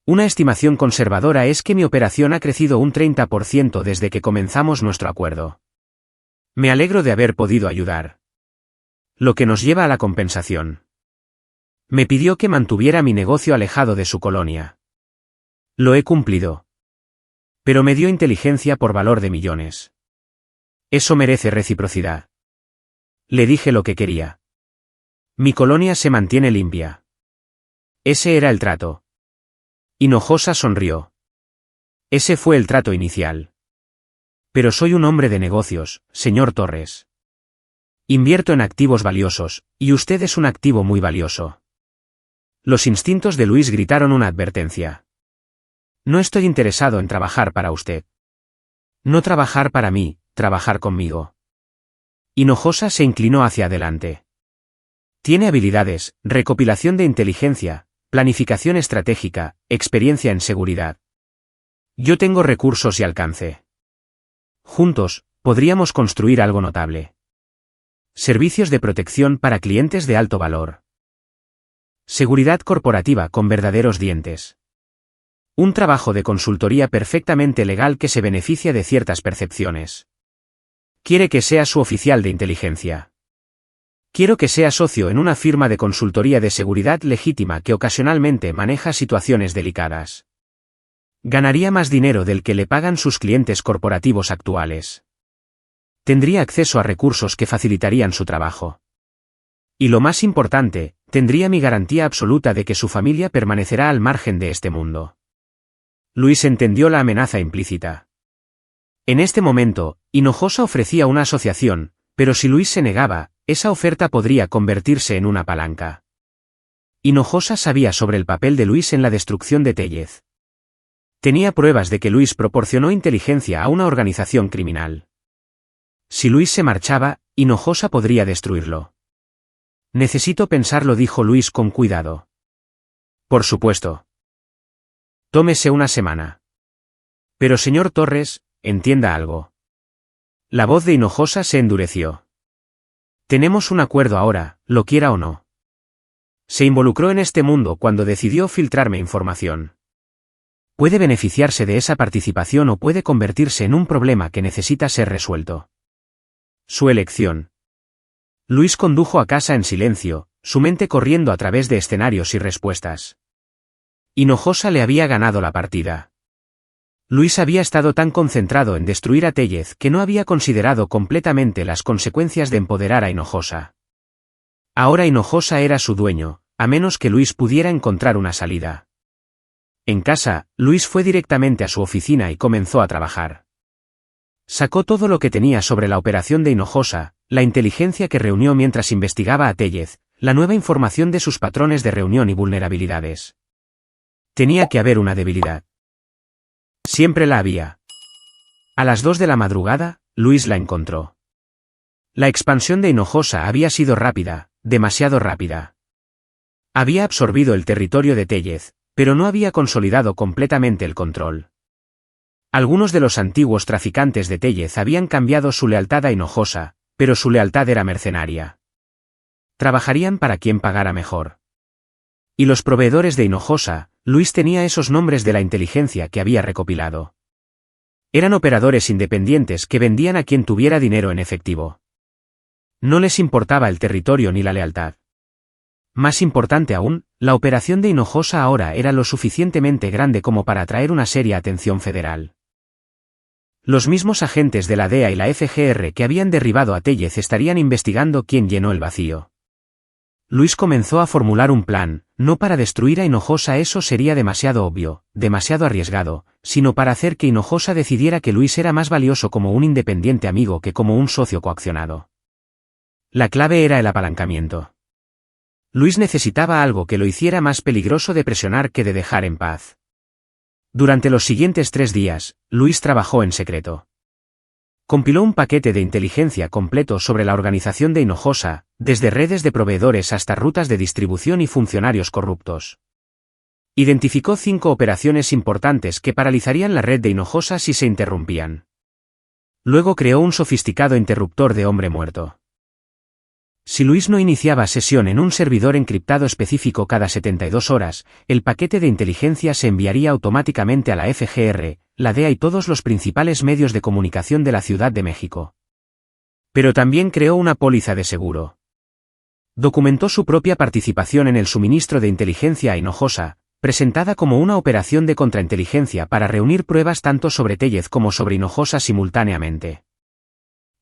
Una estimación conservadora es que mi operación ha crecido un 30% desde que comenzamos nuestro acuerdo. Me alegro de haber podido ayudar. Lo que nos lleva a la compensación. Me pidió que mantuviera mi negocio alejado de su colonia. Lo he cumplido. Pero me dio inteligencia por valor de millones. Eso merece reciprocidad. Le dije lo que quería. Mi colonia se mantiene limpia. Ese era el trato. Hinojosa sonrió. Ese fue el trato inicial. Pero soy un hombre de negocios, señor Torres. Invierto en activos valiosos, y usted es un activo muy valioso. Los instintos de Luis gritaron una advertencia. No estoy interesado en trabajar para usted. No trabajar para mí, trabajar conmigo. Hinojosa se inclinó hacia adelante. Tiene habilidades, recopilación de inteligencia, planificación estratégica, experiencia en seguridad. Yo tengo recursos y alcance. Juntos, podríamos construir algo notable. Servicios de protección para clientes de alto valor. Seguridad corporativa con verdaderos dientes. Un trabajo de consultoría perfectamente legal que se beneficia de ciertas percepciones. Quiere que sea su oficial de inteligencia. Quiero que sea socio en una firma de consultoría de seguridad legítima que ocasionalmente maneja situaciones delicadas. Ganaría más dinero del que le pagan sus clientes corporativos actuales. Tendría acceso a recursos que facilitarían su trabajo. Y lo más importante, tendría mi garantía absoluta de que su familia permanecerá al margen de este mundo. Luis entendió la amenaza implícita. En este momento, Hinojosa ofrecía una asociación, pero si Luis se negaba, esa oferta podría convertirse en una palanca. Hinojosa sabía sobre el papel de Luis en la destrucción de Tellez. Tenía pruebas de que Luis proporcionó inteligencia a una organización criminal. Si Luis se marchaba, Hinojosa podría destruirlo. Necesito pensarlo, dijo Luis con cuidado. Por supuesto. Tómese una semana. Pero señor Torres, entienda algo. La voz de Hinojosa se endureció. Tenemos un acuerdo ahora, lo quiera o no. Se involucró en este mundo cuando decidió filtrarme información. Puede beneficiarse de esa participación o puede convertirse en un problema que necesita ser resuelto. Su elección. Luis condujo a casa en silencio, su mente corriendo a través de escenarios y respuestas. Hinojosa le había ganado la partida. Luis había estado tan concentrado en destruir a Tellez que no había considerado completamente las consecuencias de empoderar a Hinojosa. Ahora Hinojosa era su dueño, a menos que Luis pudiera encontrar una salida. En casa, Luis fue directamente a su oficina y comenzó a trabajar. Sacó todo lo que tenía sobre la operación de Hinojosa, la inteligencia que reunió mientras investigaba a Tellez, la nueva información de sus patrones de reunión y vulnerabilidades. Tenía que haber una debilidad. Siempre la había. A las 2 de la madrugada, Luis la encontró. La expansión de Hinojosa había sido rápida, demasiado rápida. Había absorbido el territorio de Tellez, pero no había consolidado completamente el control. Algunos de los antiguos traficantes de Tellez habían cambiado su lealtad a Hinojosa, pero su lealtad era mercenaria. Trabajarían para quien pagara mejor. Y los proveedores de Hinojosa, Luis tenía esos nombres de la inteligencia que había recopilado. Eran operadores independientes que vendían a quien tuviera dinero en efectivo. No les importaba el territorio ni la lealtad. Más importante aún, la operación de Hinojosa ahora era lo suficientemente grande como para atraer una seria atención federal. Los mismos agentes de la DEA y la FGR que habían derribado a Tellez estarían investigando quién llenó el vacío. Luis comenzó a formular un plan, no para destruir a Hinojosa, eso sería demasiado obvio, demasiado arriesgado, sino para hacer que Hinojosa decidiera que Luis era más valioso como un independiente amigo que como un socio coaccionado. La clave era el apalancamiento. Luis necesitaba algo que lo hiciera más peligroso de presionar que de dejar en paz. Durante los siguientes 3 días, Luis trabajó en secreto. Compiló un paquete de inteligencia completo sobre la organización de Hinojosa, desde redes de proveedores hasta rutas de distribución y funcionarios corruptos. Identificó 5 operaciones importantes que paralizarían la red de Hinojosa si se interrumpían. Luego creó un sofisticado interruptor de hombre muerto. Si Luis no iniciaba sesión en un servidor encriptado específico cada 72 horas, el paquete de inteligencia se enviaría automáticamente a la FGR, la DEA y todos los principales medios de comunicación de la Ciudad de México. Pero también creó una póliza de seguro. documentó su propia participación en el suministro de inteligencia a Hinojosa, presentada como una operación de contrainteligencia para reunir pruebas tanto sobre Tellez como sobre Hinojosa simultáneamente.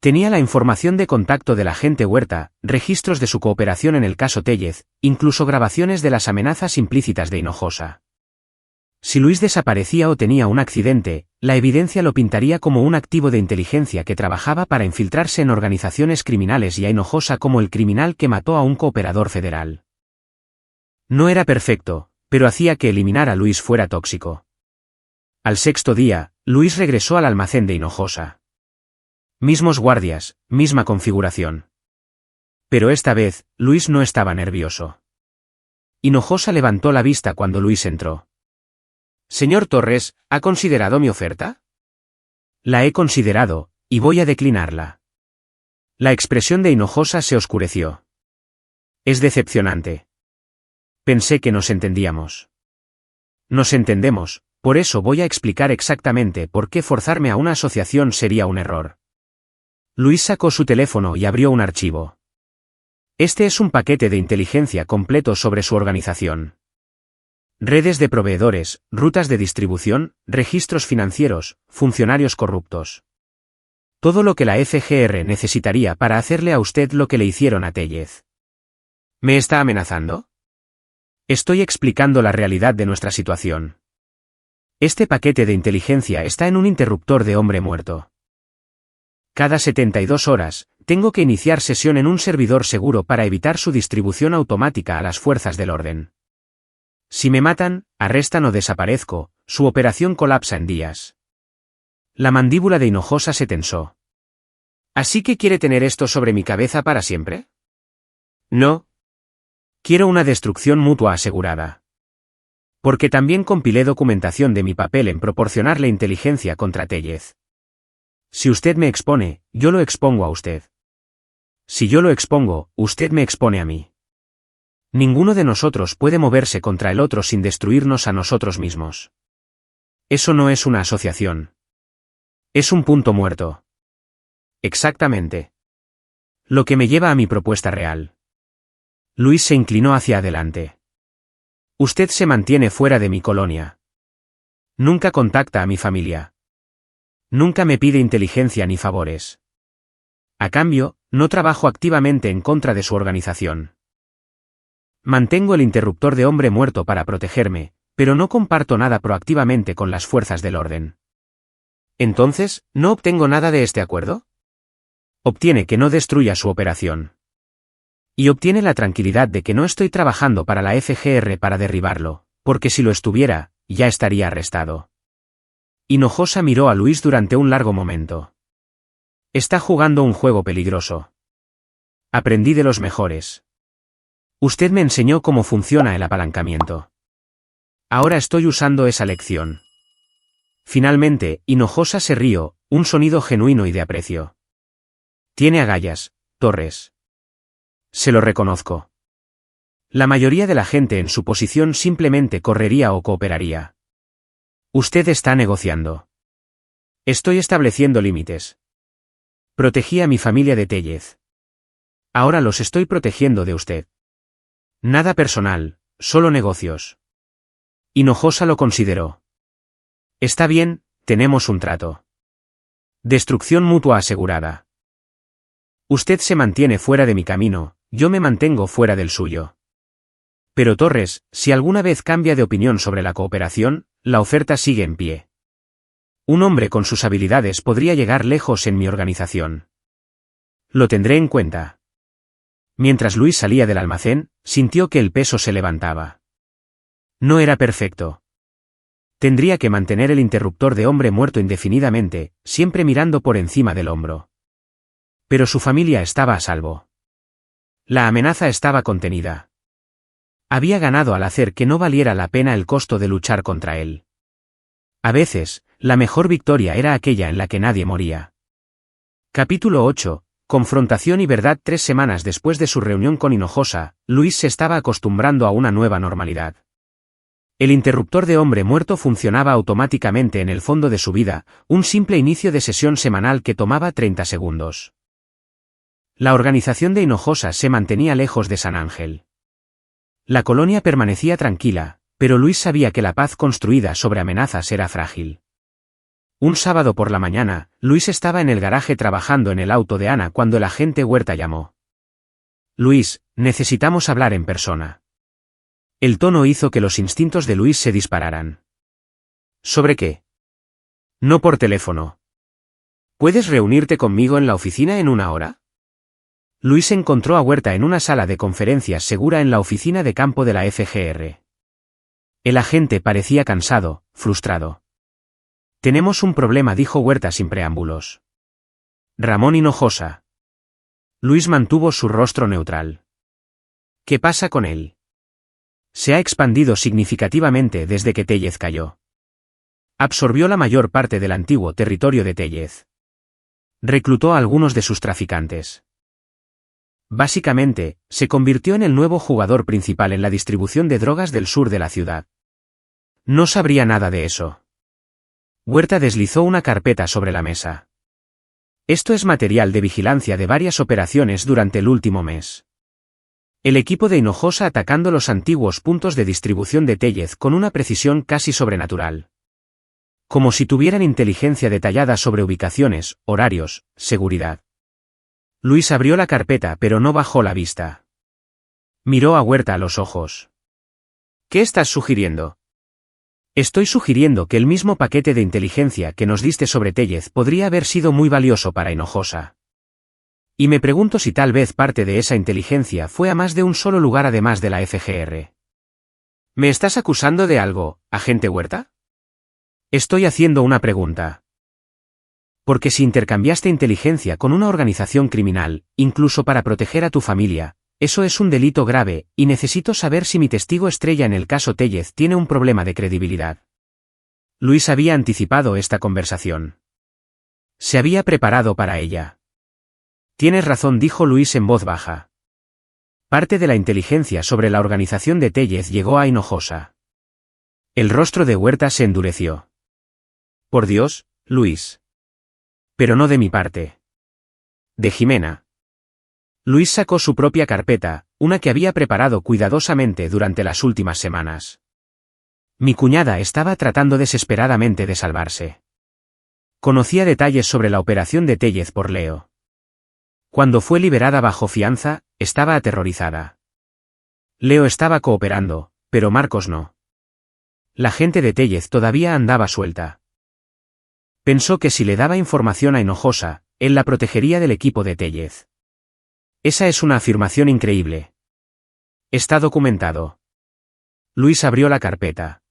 Tenía la información de contacto del agente Huerta, registros de su cooperación en el caso Tellez, incluso grabaciones de las amenazas implícitas de Hinojosa. Si Luis desaparecía o tenía un accidente, la evidencia lo pintaría como un activo de inteligencia que trabajaba para infiltrarse en organizaciones criminales y a Hinojosa como el criminal que mató a un cooperador federal. No era perfecto, pero hacía que eliminar a Luis fuera tóxico. Al sexto día, Luis regresó al almacén de Hinojosa. Mismos guardias, misma configuración. Pero esta vez, Luis no estaba nervioso. Hinojosa levantó la vista cuando Luis entró. «Señor Torres, ¿ha considerado mi oferta?» «La he considerado, y voy a declinarla». La expresión de Hinojosa se oscureció. «Es decepcionante. Pensé que nos entendíamos». «Nos entendemos, por eso voy a explicar exactamente por qué forzarme a una asociación sería un error». Luis sacó su teléfono y abrió un archivo. Este es un paquete de inteligencia completo sobre su organización. Redes de proveedores, rutas de distribución, registros financieros, funcionarios corruptos. Todo lo que la FGR necesitaría para hacerle a usted lo que le hicieron a Tellez. ¿Me está amenazando? Estoy explicando la realidad de nuestra situación. Este paquete de inteligencia está en un interruptor de hombre muerto. Cada 72 horas, tengo que iniciar sesión en un servidor seguro para evitar su distribución automática a las fuerzas del orden. Si me matan, arrestan o desaparezco, su operación colapsa en días. La mandíbula de Hinojosa se tensó. ¿Así que quiere tener esto sobre mi cabeza para siempre? No. Quiero una destrucción mutua asegurada. Porque también compilé documentación de mi papel en proporcionarle inteligencia contra Tellez. Si usted me expone, yo lo expongo a usted. Si yo lo expongo, usted me expone a mí. Ninguno de nosotros puede moverse contra el otro sin destruirnos a nosotros mismos. Eso no es una asociación. Es un punto muerto. Exactamente. Lo que me lleva a mi propuesta real. Luis se inclinó hacia adelante. Usted se mantiene fuera de mi colonia. Nunca contacta a mi familia. Nunca me pide inteligencia ni favores. A cambio, no trabajo activamente en contra de su organización. Mantengo el interruptor de hombre muerto para protegerme, pero no comparto nada proactivamente con las fuerzas del orden. Entonces, ¿no obtengo nada de este acuerdo? Obtiene que no destruya su operación. Y obtiene la tranquilidad de que no estoy trabajando para la FGR para derribarlo, porque si lo estuviera, ya estaría arrestado. Hinojosa miró a Luis durante un largo momento. Está jugando un juego peligroso. Aprendí de los mejores. Usted me enseñó cómo funciona el apalancamiento. Ahora estoy usando esa lección. Finalmente, Hinojosa se rió, un sonido genuino y de aprecio. Tiene agallas, Torres. Se lo reconozco. La mayoría de la gente en su posición simplemente correría o cooperaría. Usted está negociando. Estoy estableciendo límites. Protegí a mi familia de Tellez. Ahora los estoy protegiendo de usted. Nada personal, solo negocios. Hinojosa lo consideró. Está bien, tenemos un trato. Destrucción mutua asegurada. Usted se mantiene fuera de mi camino, yo me mantengo fuera del suyo. Pero Torres, si alguna vez cambia de opinión sobre la cooperación, la oferta sigue en pie. Un hombre con sus habilidades podría llegar lejos en mi organización. Lo tendré en cuenta. Mientras Luis salía del almacén, sintió que el peso se levantaba. No era perfecto. Tendría que mantener el interruptor de hombre muerto indefinidamente, siempre mirando por encima del hombro. Pero su familia estaba a salvo. La amenaza estaba contenida. Había ganado al hacer que no valiera la pena el costo de luchar contra él. A veces, la mejor victoria era aquella en la que nadie moría. Capítulo 8. Confrontación y verdad. 3 semanas después de su reunión con Hinojosa, Luis se estaba acostumbrando a una nueva normalidad. El interruptor de hombre muerto funcionaba automáticamente en el fondo de su vida, un simple inicio de sesión semanal que tomaba 30 segundos. La organización de Hinojosa se mantenía lejos de San Ángel. La colonia permanecía tranquila, pero Luis sabía que la paz construida sobre amenazas era frágil. Un sábado por la mañana, Luis estaba en el garaje trabajando en el auto de Ana cuando el agente Huerta llamó. Luis, necesitamos hablar en persona. El tono hizo que los instintos de Luis se dispararan. ¿Sobre qué? No por teléfono. ¿Puedes reunirte conmigo en la oficina en una hora? Luis encontró a Huerta en una sala de conferencias segura en la oficina de campo de la FGR. El agente parecía cansado, frustrado. Tenemos un problema, dijo Huerta sin preámbulos. Ramón Hinojosa. Luis mantuvo su rostro neutral. ¿Qué pasa con él? Se ha expandido significativamente desde que Tellez cayó. Absorbió la mayor parte del antiguo territorio de Tellez. Reclutó a algunos de sus traficantes. Básicamente, se convirtió en el nuevo jugador principal en la distribución de drogas del sur de la ciudad. No sabría nada de eso. Huerta deslizó una carpeta sobre la mesa. Esto es material de vigilancia de varias operaciones durante el último mes. El equipo de Hinojosa atacando los antiguos puntos de distribución de Tellez con una precisión casi sobrenatural. Como si tuvieran inteligencia detallada sobre ubicaciones, horarios, seguridad. Luis abrió la carpeta pero no bajó la vista. Miró a Huerta a los ojos. ¿Qué estás sugiriendo? Estoy sugiriendo que el mismo paquete de inteligencia que nos diste sobre Tellez podría haber sido muy valioso para Hinojosa. Y me pregunto si tal vez parte de esa inteligencia fue a más de un solo lugar además de la FGR. ¿Me estás acusando de algo, agente Huerta? Estoy haciendo una pregunta. Porque si intercambiaste inteligencia con una organización criminal, incluso para proteger a tu familia, eso es un delito grave, y necesito saber si mi testigo estrella en el caso Tellez tiene un problema de credibilidad. Luis había anticipado esta conversación. Se había preparado para ella. Tienes razón, dijo Luis en voz baja. Parte de la inteligencia sobre la organización de Tellez llegó a Hinojosa. El rostro de Huerta se endureció. Por Dios, Luis. Pero no de mi parte. De Jimena. Luis sacó su propia carpeta, una que había preparado cuidadosamente durante las últimas semanas. Mi cuñada estaba tratando desesperadamente de salvarse. Conocía detalles sobre la operación de Tellez por Leo. Cuando fue liberada bajo fianza, estaba aterrorizada. Leo estaba cooperando, pero Marcos no. La gente de Tellez todavía andaba suelta. Pensó que si le daba información a Hinojosa, él la protegería del equipo de Tellez. Esa es una afirmación increíble. Está documentado. Luis abrió la carpeta.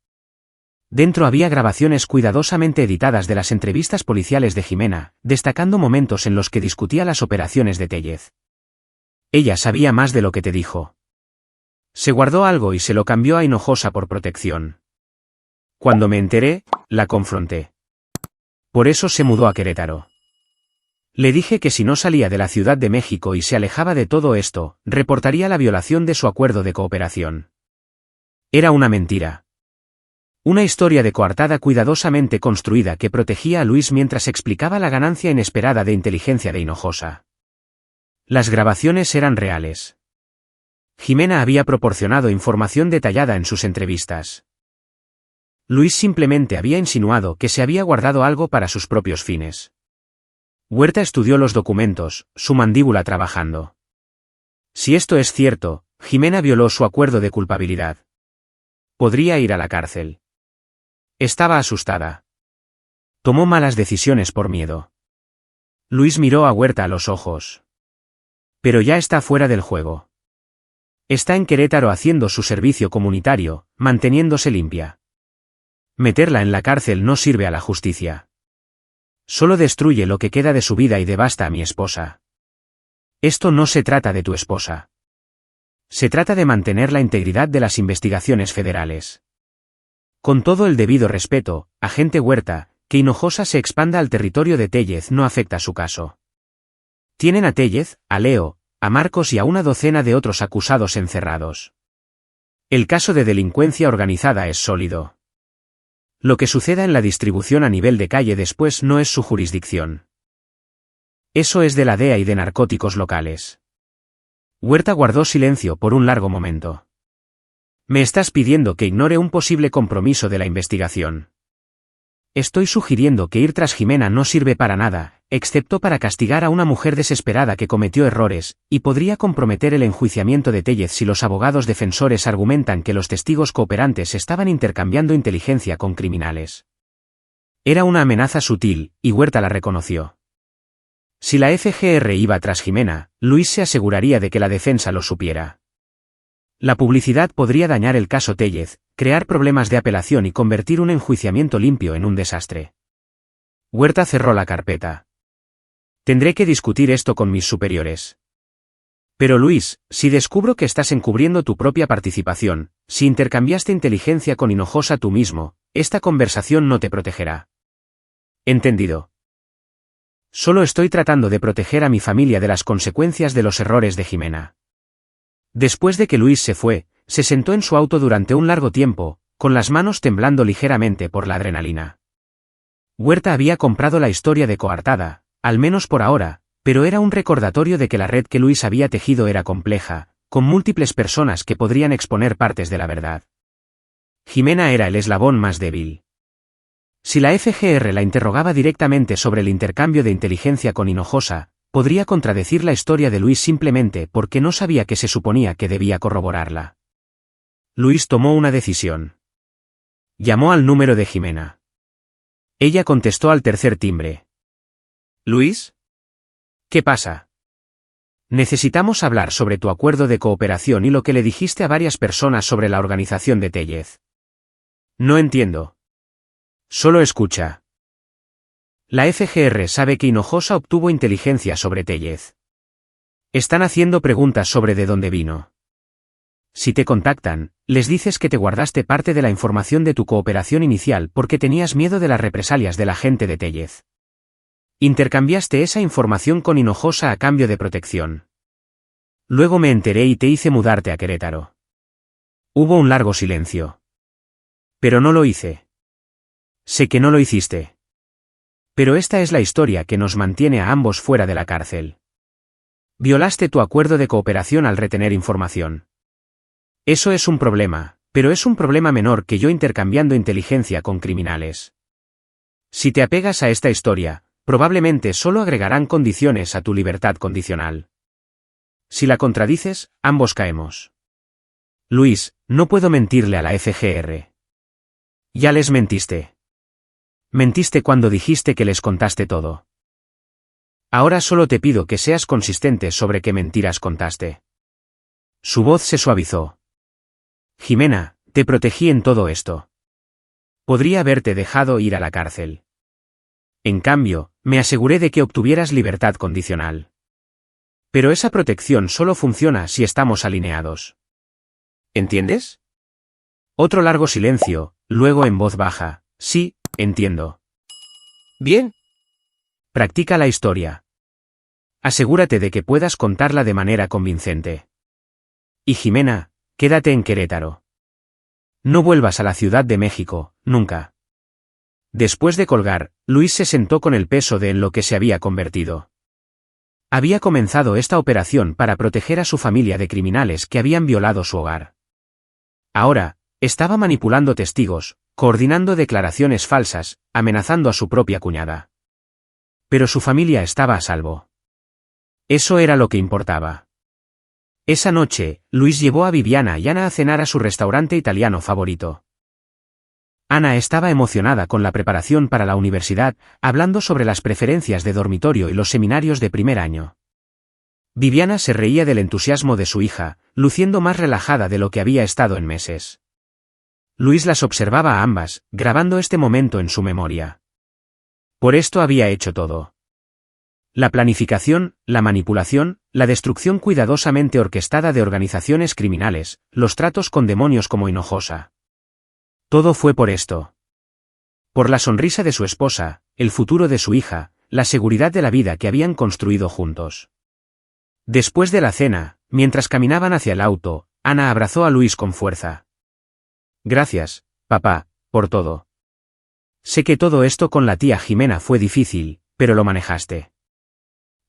Dentro había grabaciones cuidadosamente editadas de las entrevistas policiales de Jimena, destacando momentos en los que discutía las operaciones de Tellez. Ella sabía más de lo que te dijo. Se guardó algo y se lo cambió a Hinojosa por protección. Cuando me enteré, la confronté. Por eso se mudó a Querétaro. Le dije que si no salía de la Ciudad de México y se alejaba de todo esto, reportaría la violación de su acuerdo de cooperación. Era una mentira. Una historia de coartada cuidadosamente construida que protegía a Luis mientras explicaba la ganancia inesperada de inteligencia de Hinojosa. Las grabaciones eran reales. Jimena había proporcionado información detallada en sus entrevistas. Luis simplemente había insinuado que se había guardado algo para sus propios fines. Huerta estudió los documentos, su mandíbula trabajando. Si esto es cierto, Jimena violó su acuerdo de culpabilidad. Podría ir a la cárcel. Estaba asustada. Tomó malas decisiones por miedo. Luis miró a Huerta a los ojos. Pero ya está fuera del juego. Está en Querétaro haciendo su servicio comunitario, manteniéndose limpia. Meterla en la cárcel no sirve a la justicia. Solo destruye lo que queda de su vida y devasta a mi esposa. Esto no se trata de tu esposa. Se trata de mantener la integridad de las investigaciones federales. Con todo el debido respeto, agente Huerta, que Hinojosa se expanda al territorio de Tellez no afecta su caso. Tienen a Tellez, a Leo, a Marcos y a una docena de otros acusados encerrados. El caso de delincuencia organizada es sólido. Lo que suceda en la distribución a nivel de calle después no es su jurisdicción. Eso es de la DEA y de narcóticos locales. Huerta guardó silencio por un largo momento. Me estás pidiendo que ignore un posible compromiso de la investigación. Estoy sugiriendo que ir tras Jimena no sirve para nada, excepto para castigar a una mujer desesperada que cometió errores, y podría comprometer el enjuiciamiento de Tellez si los abogados defensores argumentan que los testigos cooperantes estaban intercambiando inteligencia con criminales. Era una amenaza sutil, y Huerta la reconoció. Si la FGR iba tras Jimena, Luis se aseguraría de que la defensa lo supiera. La publicidad podría dañar el caso Tellez, crear problemas de apelación y convertir un enjuiciamiento limpio en un desastre. Huerta cerró la carpeta. Tendré que discutir esto con mis superiores. Pero Luis, si descubro que estás encubriendo tu propia participación, si intercambiaste inteligencia con Hinojosa tú mismo, esta conversación no te protegerá. Entendido. Solo estoy tratando de proteger a mi familia de las consecuencias de los errores de Jimena. Después de que Luis se fue, se sentó en su auto durante un largo tiempo, con las manos temblando ligeramente por la adrenalina. Huerta había comprado la historia de coartada, al menos por ahora, pero era un recordatorio de que la red que Luis había tejido era compleja, con múltiples personas que podrían exponer partes de la verdad. Jimena era el eslabón más débil. Si la FGR la interrogaba directamente sobre el intercambio de inteligencia con Hinojosa, podría contradecir la historia de Luis simplemente porque no sabía que se suponía que debía corroborarla. Luis tomó una decisión. Llamó al número de Jimena. Ella contestó al tercer timbre. ¿Luis? ¿Qué pasa? Necesitamos hablar sobre tu acuerdo de cooperación y lo que le dijiste a varias personas sobre la organización de Tellez. No entiendo. Solo escucha. La FGR sabe que Hinojosa obtuvo inteligencia sobre Tellez. Están haciendo preguntas sobre de dónde vino. Si te contactan, les dices que te guardaste parte de la información de tu cooperación inicial porque tenías miedo de las represalias de la gente de Tellez. Intercambiaste esa información con Hinojosa a cambio de protección. Luego me enteré y te hice mudarte a Querétaro. Hubo un largo silencio. Pero no lo hice. Sé que no lo hiciste. Pero esta es la historia que nos mantiene a ambos fuera de la cárcel. Violaste tu acuerdo de cooperación al retener información. Eso es un problema, pero es un problema menor que yo intercambiando inteligencia con criminales. Si te apegas a esta historia, probablemente solo agregarán condiciones a tu libertad condicional. Si la contradices, ambos caemos. Luis, no puedo mentirle a la FGR. Ya les mentiste. Mentiste cuando dijiste que les contaste todo. Ahora solo te pido que seas consistente sobre qué mentiras contaste. Su voz se suavizó. Jimena, te protegí en todo esto. Podría haberte dejado ir a la cárcel. En cambio, me aseguré de que obtuvieras libertad condicional. Pero esa protección solo funciona si estamos alineados. ¿Entiendes? Otro largo silencio, luego en voz baja. Sí, entiendo. Bien. Practica la historia. Asegúrate de que puedas contarla de manera convincente. Y Jimena, quédate en Querétaro. No vuelvas a la Ciudad de México, nunca. Después de colgar, Luis se sentó con el peso de en lo que se había convertido. Había comenzado esta operación para proteger a su familia de criminales que habían violado su hogar. Ahora, estaba manipulando testigos, coordinando declaraciones falsas, amenazando a su propia cuñada. Pero su familia estaba a salvo. Eso era lo que importaba. Esa noche, Luis llevó a Viviana y Ana a cenar a su restaurante italiano favorito. Ana estaba emocionada con la preparación para la universidad, hablando sobre las preferencias de dormitorio y los seminarios de primer año. Viviana se reía del entusiasmo de su hija, luciendo más relajada de lo que había estado en meses. Luis las observaba a ambas, grabando este momento en su memoria. Por esto había hecho todo. La planificación, la manipulación, la destrucción cuidadosamente orquestada de organizaciones criminales, los tratos con demonios como Hinojosa. Todo fue por esto. Por la sonrisa de su esposa, el futuro de su hija, la seguridad de la vida que habían construido juntos. Después de la cena, mientras caminaban hacia el auto, Ana abrazó a Luis con fuerza. Gracias, papá, por todo. Sé que todo esto con la tía Jimena fue difícil, pero lo manejaste.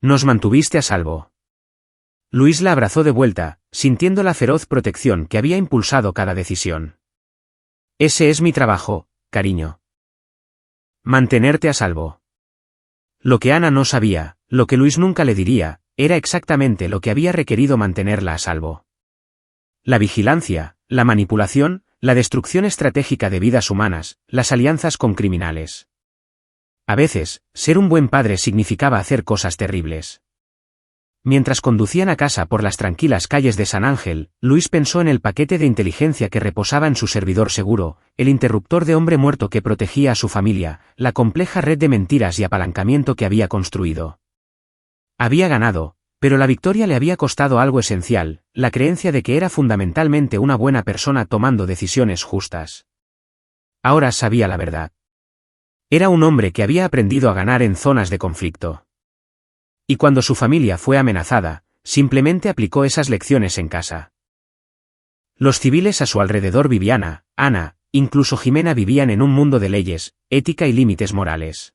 Nos mantuviste a salvo. Luis la abrazó de vuelta, sintiendo la feroz protección que había impulsado cada decisión. Ese es mi trabajo, cariño. Mantenerte a salvo. Lo que Ana no sabía, lo que Luis nunca le diría, era exactamente lo que había requerido mantenerla a salvo. La vigilancia, la manipulación, la destrucción estratégica de vidas humanas, las alianzas con criminales. A veces, ser un buen padre significaba hacer cosas terribles. Mientras conducían a casa por las tranquilas calles de San Ángel, Luis pensó en el paquete de inteligencia que reposaba en su servidor seguro, el interruptor de hombre muerto que protegía a su familia, la compleja red de mentiras y apalancamiento que había construido. Había ganado, pero la victoria le había costado algo esencial, la creencia de que era fundamentalmente una buena persona tomando decisiones justas. Ahora sabía la verdad. Era un hombre que había aprendido a ganar en zonas de conflicto. Y cuando su familia fue amenazada, simplemente aplicó esas lecciones en casa. Los civiles a su alrededor Viviana, Ana, incluso Jimena vivían en un mundo de leyes, ética y límites morales.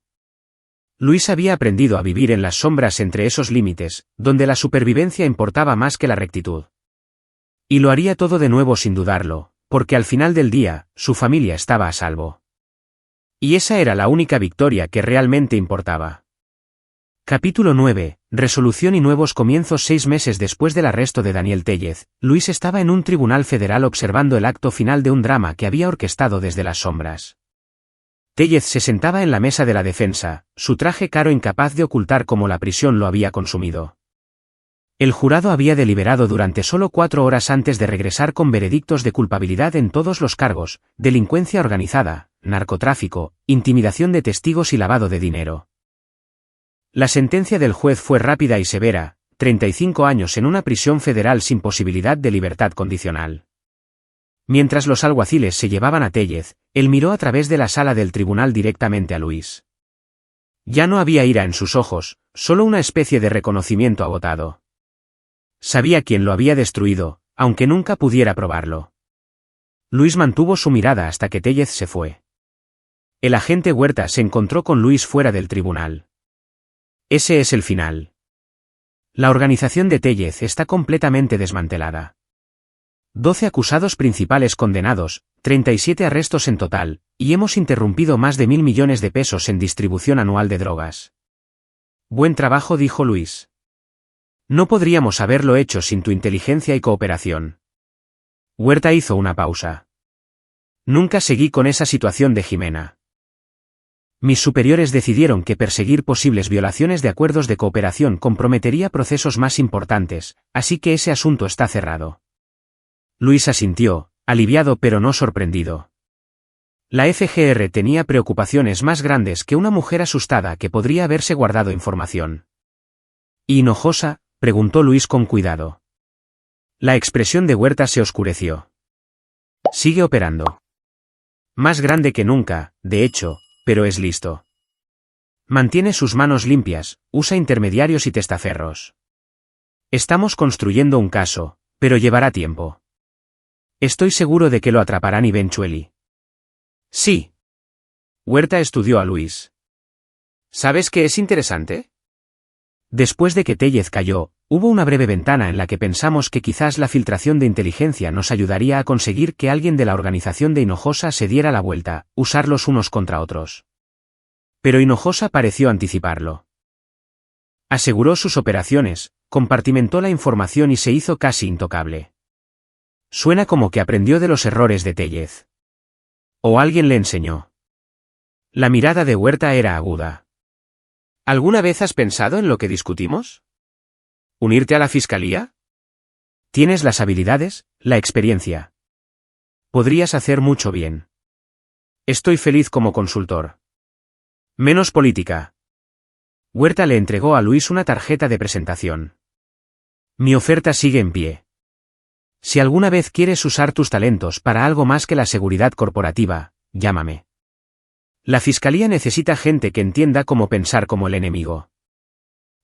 Luis había aprendido a vivir en las sombras entre esos límites, donde la supervivencia importaba más que la rectitud. Y lo haría todo de nuevo sin dudarlo, porque al final del día, su familia estaba a salvo. Y esa era la única victoria que realmente importaba. Capítulo 9. Resolución y nuevos comienzos. 6 meses después del arresto de Daniel Téllez, Luis estaba en un tribunal federal observando el acto final de un drama que había orquestado desde las sombras. Téllez se sentaba en la mesa de la defensa, su traje caro incapaz de ocultar cómo la prisión lo había consumido. El jurado había deliberado durante solo 4 horas antes de regresar con veredictos de culpabilidad en todos los cargos, delincuencia organizada, narcotráfico, intimidación de testigos y lavado de dinero. La sentencia del juez fue rápida y severa, 35 años en una prisión federal sin posibilidad de libertad condicional. Mientras los alguaciles se llevaban a Téllez, él miró a través de la sala del tribunal directamente a Luis. Ya no había ira en sus ojos, solo una especie de reconocimiento agotado. Sabía quién lo había destruido, aunque nunca pudiera probarlo. Luis mantuvo su mirada hasta que Téllez se fue. El agente Huerta se encontró con Luis fuera del tribunal. Ese es el final. La organización de Téllez está completamente desmantelada. 12 acusados principales condenados, 37 arrestos en total, y hemos interrumpido más de 1.000 millones de pesos en distribución anual de drogas. Buen trabajo, dijo Luis. No podríamos haberlo hecho sin tu inteligencia y cooperación. Huerta hizo una pausa. Nunca seguí con esa situación de Jimena. Mis superiores decidieron que perseguir posibles violaciones de acuerdos de cooperación comprometería procesos más importantes, así que ese asunto está cerrado. Luis asintió, aliviado pero no sorprendido. La FGR tenía preocupaciones más grandes que una mujer asustada que podría haberse guardado información. ¿Y Hinojosa?, preguntó Luis con cuidado. La expresión de Huerta se oscureció. Sigue operando. Más grande que nunca, de hecho, pero es listo. Mantiene sus manos limpias, usa intermediarios y testaferros. Estamos construyendo un caso, pero llevará tiempo. Estoy seguro de que lo atraparán eventually. Sí. Huerta estudió a Luis. ¿Sabes qué es interesante? Después de que Téllez cayó, hubo una breve ventana en la que pensamos que quizás la filtración de inteligencia nos ayudaría a conseguir que alguien de la organización de Hinojosa se diera la vuelta, usarlos unos contra otros. Pero Hinojosa pareció anticiparlo. Aseguró sus operaciones, compartimentó la información y se hizo casi intocable. Suena como que aprendió de los errores de Téllez. O alguien le enseñó. La mirada de Huerta era aguda. ¿Alguna vez has pensado en lo que discutimos? ¿Unirte a la fiscalía? Tienes las habilidades, la experiencia. Podrías hacer mucho bien. Estoy feliz como consultor. Menos política. Huerta le entregó a Luis una tarjeta de presentación. Mi oferta sigue en pie. Si alguna vez quieres usar tus talentos para algo más que la seguridad corporativa, llámame. La fiscalía necesita gente que entienda cómo pensar como el enemigo.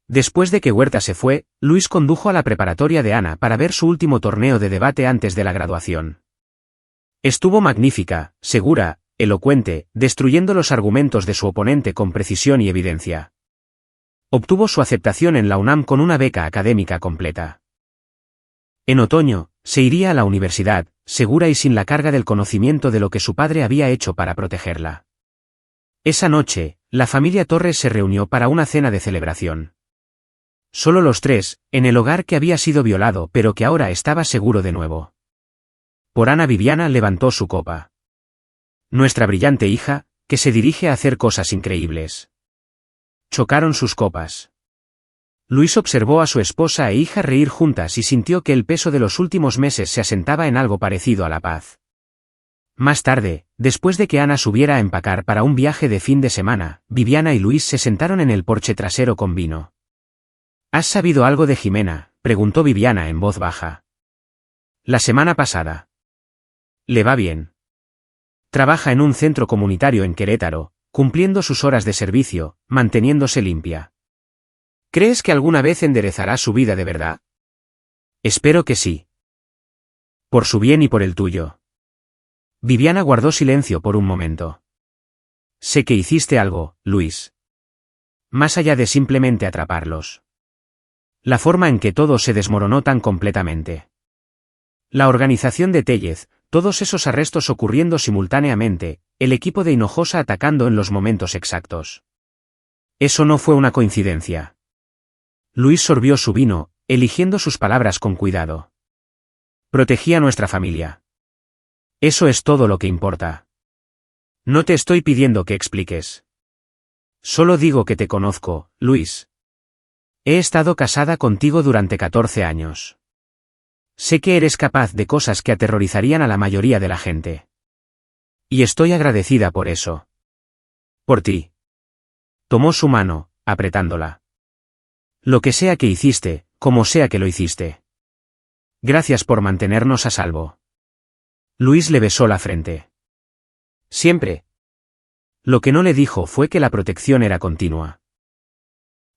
Después de que Huerta se fue, Luis condujo a la preparatoria de Ana para ver su último torneo de debate antes de la graduación. Estuvo magnífica, segura, elocuente, destruyendo los argumentos de su oponente con precisión y evidencia. Obtuvo su aceptación en la UNAM con una beca académica completa. En otoño, se iría a la universidad, segura y sin la carga del conocimiento de lo que su padre había hecho para protegerla. Esa noche, la familia Torres se reunió para una cena de celebración. Solo los tres, en el hogar que había sido violado pero que ahora estaba seguro de nuevo. Por Ana Viviana levantó su copa. Nuestra brillante hija, que se dirige a hacer cosas increíbles. Chocaron sus copas. Luis observó a su esposa e hija reír juntas y sintió que el peso de los últimos meses se asentaba en algo parecido a la paz. Más tarde, después de que Ana subiera a empacar para un viaje de fin de semana, Viviana y Luis se sentaron en el porche trasero con vino. ¿Has sabido algo de Jimena?, preguntó Viviana en voz baja. La semana pasada. Le va bien. Trabaja en un centro comunitario en Querétaro, cumpliendo sus horas de servicio, manteniéndose limpia. ¿Crees que alguna vez enderezará su vida de verdad? Espero que sí. Por su bien y por el tuyo. Viviana guardó silencio por un momento. Sé que hiciste algo, Luis. Más allá de simplemente atraparlos. La forma en que todo se desmoronó tan completamente. La organización de Tellez, todos esos arrestos ocurriendo simultáneamente, el equipo de Hinojosa atacando en los momentos exactos. Eso no fue una coincidencia. Luis sorbió su vino, eligiendo sus palabras con cuidado. Protegí a nuestra familia. Eso es todo lo que importa. No te estoy pidiendo que expliques. Solo digo que te conozco, Luis. He estado casada contigo durante 14 años. Sé que eres capaz de cosas que aterrorizarían a la mayoría de la gente. Y estoy agradecida por eso. Por ti. Tomó su mano, apretándola. Lo que sea que hiciste, como sea que lo hiciste. Gracias por mantenernos a salvo. Luis le besó la frente. Siempre. Lo que no le dijo fue que la protección era continua.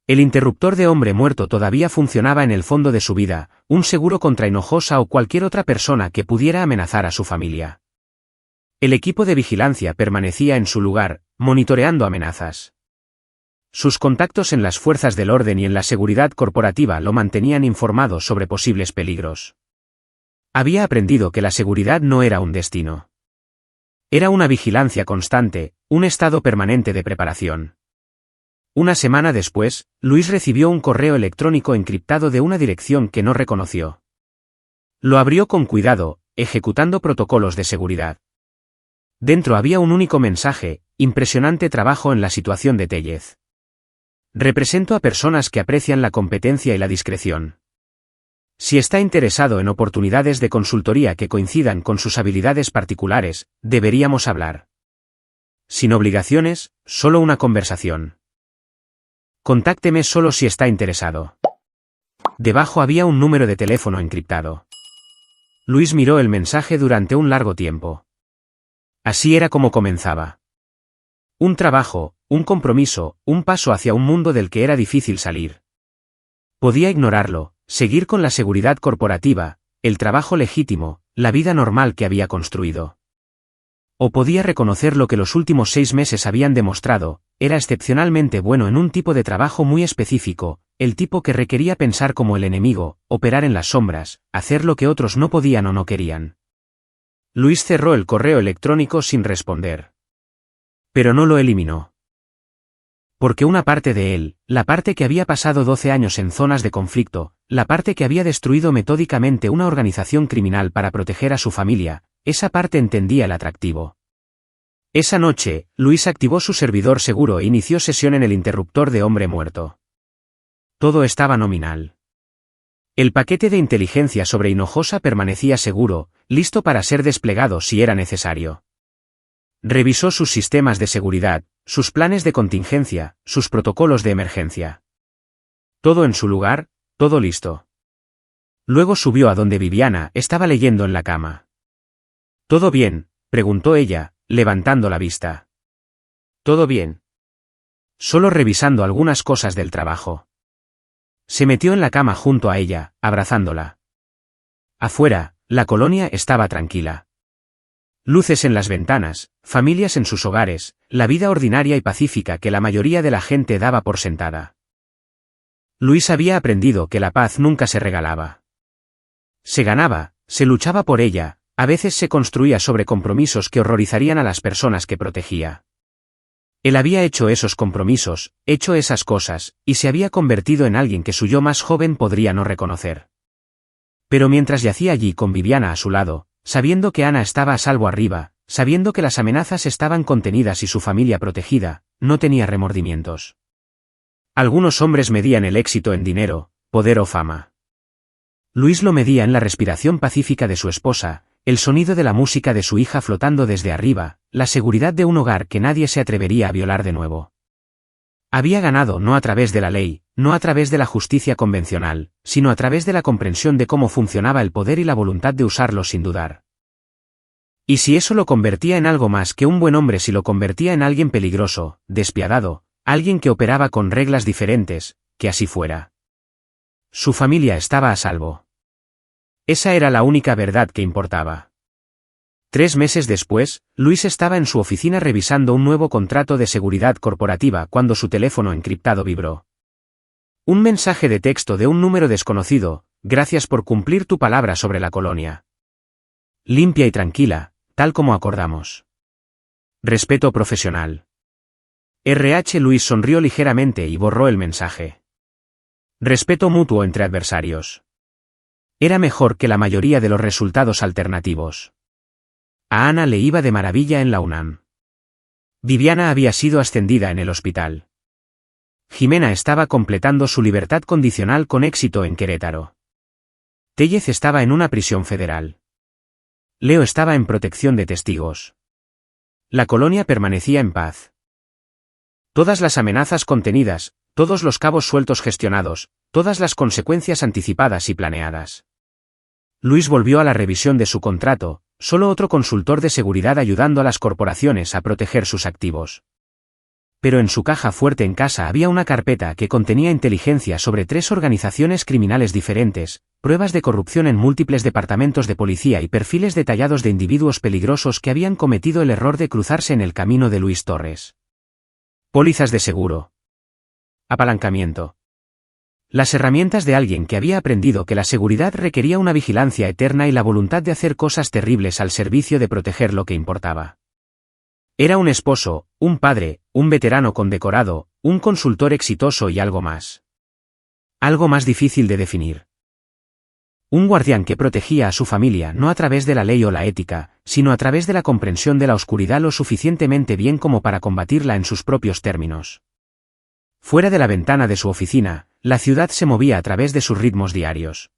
El interruptor de hombre muerto todavía funcionaba en el fondo de su vida, un seguro contra Hinojosa o cualquier otra persona que pudiera amenazar a su familia. El equipo de vigilancia permanecía en su lugar, monitoreando amenazas. Sus contactos en las fuerzas del orden y en la seguridad corporativa lo mantenían informado sobre posibles peligros. Había aprendido que la seguridad no era un destino. Era una vigilancia constante, un estado permanente de preparación. Una semana después, Luis recibió un correo electrónico encriptado de una dirección que no reconoció. Lo abrió con cuidado, ejecutando protocolos de seguridad. Dentro había un único mensaje: impresionante trabajo en la situación de Tellez. Represento a personas que aprecian la competencia y la discreción. Si está interesado en oportunidades de consultoría que coincidan con sus habilidades particulares, deberíamos hablar. Sin obligaciones, solo una conversación. Contácteme solo si está interesado. Debajo había un número de teléfono encriptado. Luis miró el mensaje durante un largo tiempo. Así era como comenzaba. Un trabajo, un compromiso, un paso hacia un mundo del que era difícil salir. Podía ignorarlo, seguir con la seguridad corporativa, el trabajo legítimo, la vida normal que había construido. O podía reconocer lo que los últimos 6 meses habían demostrado: era excepcionalmente bueno en un tipo de trabajo muy específico, el tipo que requería pensar como el enemigo, operar en las sombras, hacer lo que otros no podían o no querían. Luis cerró el correo electrónico sin responder. Pero no lo eliminó. Porque una parte de él, la parte que había pasado 12 años en zonas de conflicto, la parte que había destruido metódicamente una organización criminal para proteger a su familia, esa parte entendía el atractivo. Esa noche, Luis activó su servidor seguro e inició sesión en el interruptor de hombre muerto. Todo estaba nominal. El paquete de inteligencia sobre Hinojosa permanecía seguro, listo para ser desplegado si era necesario. Revisó sus sistemas de seguridad, sus planes de contingencia, sus protocolos de emergencia. Todo en su lugar, todo listo. Luego subió a donde Viviana estaba leyendo en la cama. ¿Todo bien?, preguntó ella, levantando la vista. Todo bien. Solo revisando algunas cosas del trabajo. Se metió en la cama junto a ella, abrazándola. Afuera, la colonia estaba tranquila. Luces en las ventanas, familias en sus hogares, la vida ordinaria y pacífica que la mayoría de la gente daba por sentada. Luis había aprendido que la paz nunca se regalaba. Se ganaba, se luchaba por ella, a veces se construía sobre compromisos que horrorizarían a las personas que protegía. Él había hecho esos compromisos, hecho esas cosas, y se había convertido en alguien que su yo más joven podría no reconocer. Pero mientras yacía allí con Viviana a su lado, sabiendo que Ana estaba a salvo arriba, sabiendo que las amenazas estaban contenidas y su familia protegida, no tenía remordimientos. Algunos hombres medían el éxito en dinero, poder o fama. Luis lo medía en la respiración pacífica de su esposa, el sonido de la música de su hija flotando desde arriba, la seguridad de un hogar que nadie se atrevería a violar de nuevo. Había ganado no a través de la ley, no a través de la justicia convencional, sino a través de la comprensión de cómo funcionaba el poder y la voluntad de usarlo sin dudar. Y si eso lo convertía en algo más que un buen hombre, si lo convertía en alguien peligroso, despiadado, alguien que operaba con reglas diferentes, que así fuera. Su familia estaba a salvo. Esa era la única verdad que importaba. 3 meses después, Luis estaba en su oficina revisando un nuevo contrato de seguridad corporativa cuando su teléfono encriptado vibró. Un mensaje de texto de un número desconocido: gracias por cumplir tu palabra sobre la colonia. Limpia y tranquila, tal como acordamos. Respeto profesional. RH. Luis sonrió ligeramente y borró el mensaje. Respeto mutuo entre adversarios. Era mejor que la mayoría de los resultados alternativos. A Ana le iba de maravilla en la UNAM. Viviana había sido ascendida en el hospital. Jimena estaba completando su libertad condicional con éxito en Querétaro. Tellez estaba en una prisión federal. Leo estaba en protección de testigos. La colonia permanecía en paz. Todas las amenazas contenidas, todos los cabos sueltos gestionados, todas las consecuencias anticipadas y planeadas. Luis volvió a la revisión de su contrato, solo otro consultor de seguridad ayudando a las corporaciones a proteger sus activos. Pero en su caja fuerte en casa había una carpeta que contenía inteligencia sobre 3 organizaciones criminales diferentes, pruebas de corrupción en múltiples departamentos de policía y perfiles detallados de individuos peligrosos que habían cometido el error de cruzarse en el camino de Luis Torres. Pólizas de seguro. Apalancamiento. Las herramientas de alguien que había aprendido que la seguridad requería una vigilancia eterna y la voluntad de hacer cosas terribles al servicio de proteger lo que importaba. Era un esposo, un padre, un veterano condecorado, un consultor exitoso y algo más. Algo más difícil de definir. Un guardián que protegía a su familia no a través de la ley o la ética, sino a través de la comprensión de la oscuridad lo suficientemente bien como para combatirla en sus propios términos. Fuera de la ventana de su oficina, la ciudad se movía a través de sus ritmos diarios.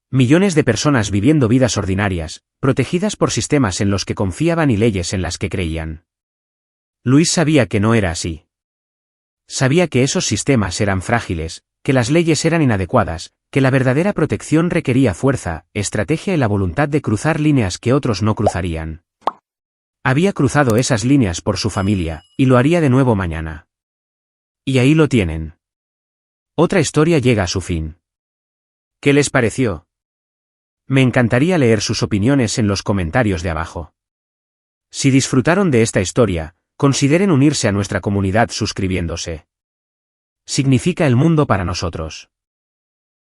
Millones de personas viviendo vidas ordinarias, protegidas por sistemas en los que confiaban y leyes en las que creían. Luis sabía que no era así. Sabía que esos sistemas eran frágiles, que las leyes eran inadecuadas, que la verdadera protección requería fuerza, estrategia y la voluntad de cruzar líneas que otros no cruzarían. Había cruzado esas líneas por su familia, y lo haría de nuevo mañana. Y ahí lo tienen. Otra historia llega a su fin. ¿Qué les pareció? Me encantaría leer sus opiniones en los comentarios de abajo. Si disfrutaron de esta historia, consideren unirse a nuestra comunidad suscribiéndose. Significa el mundo para nosotros.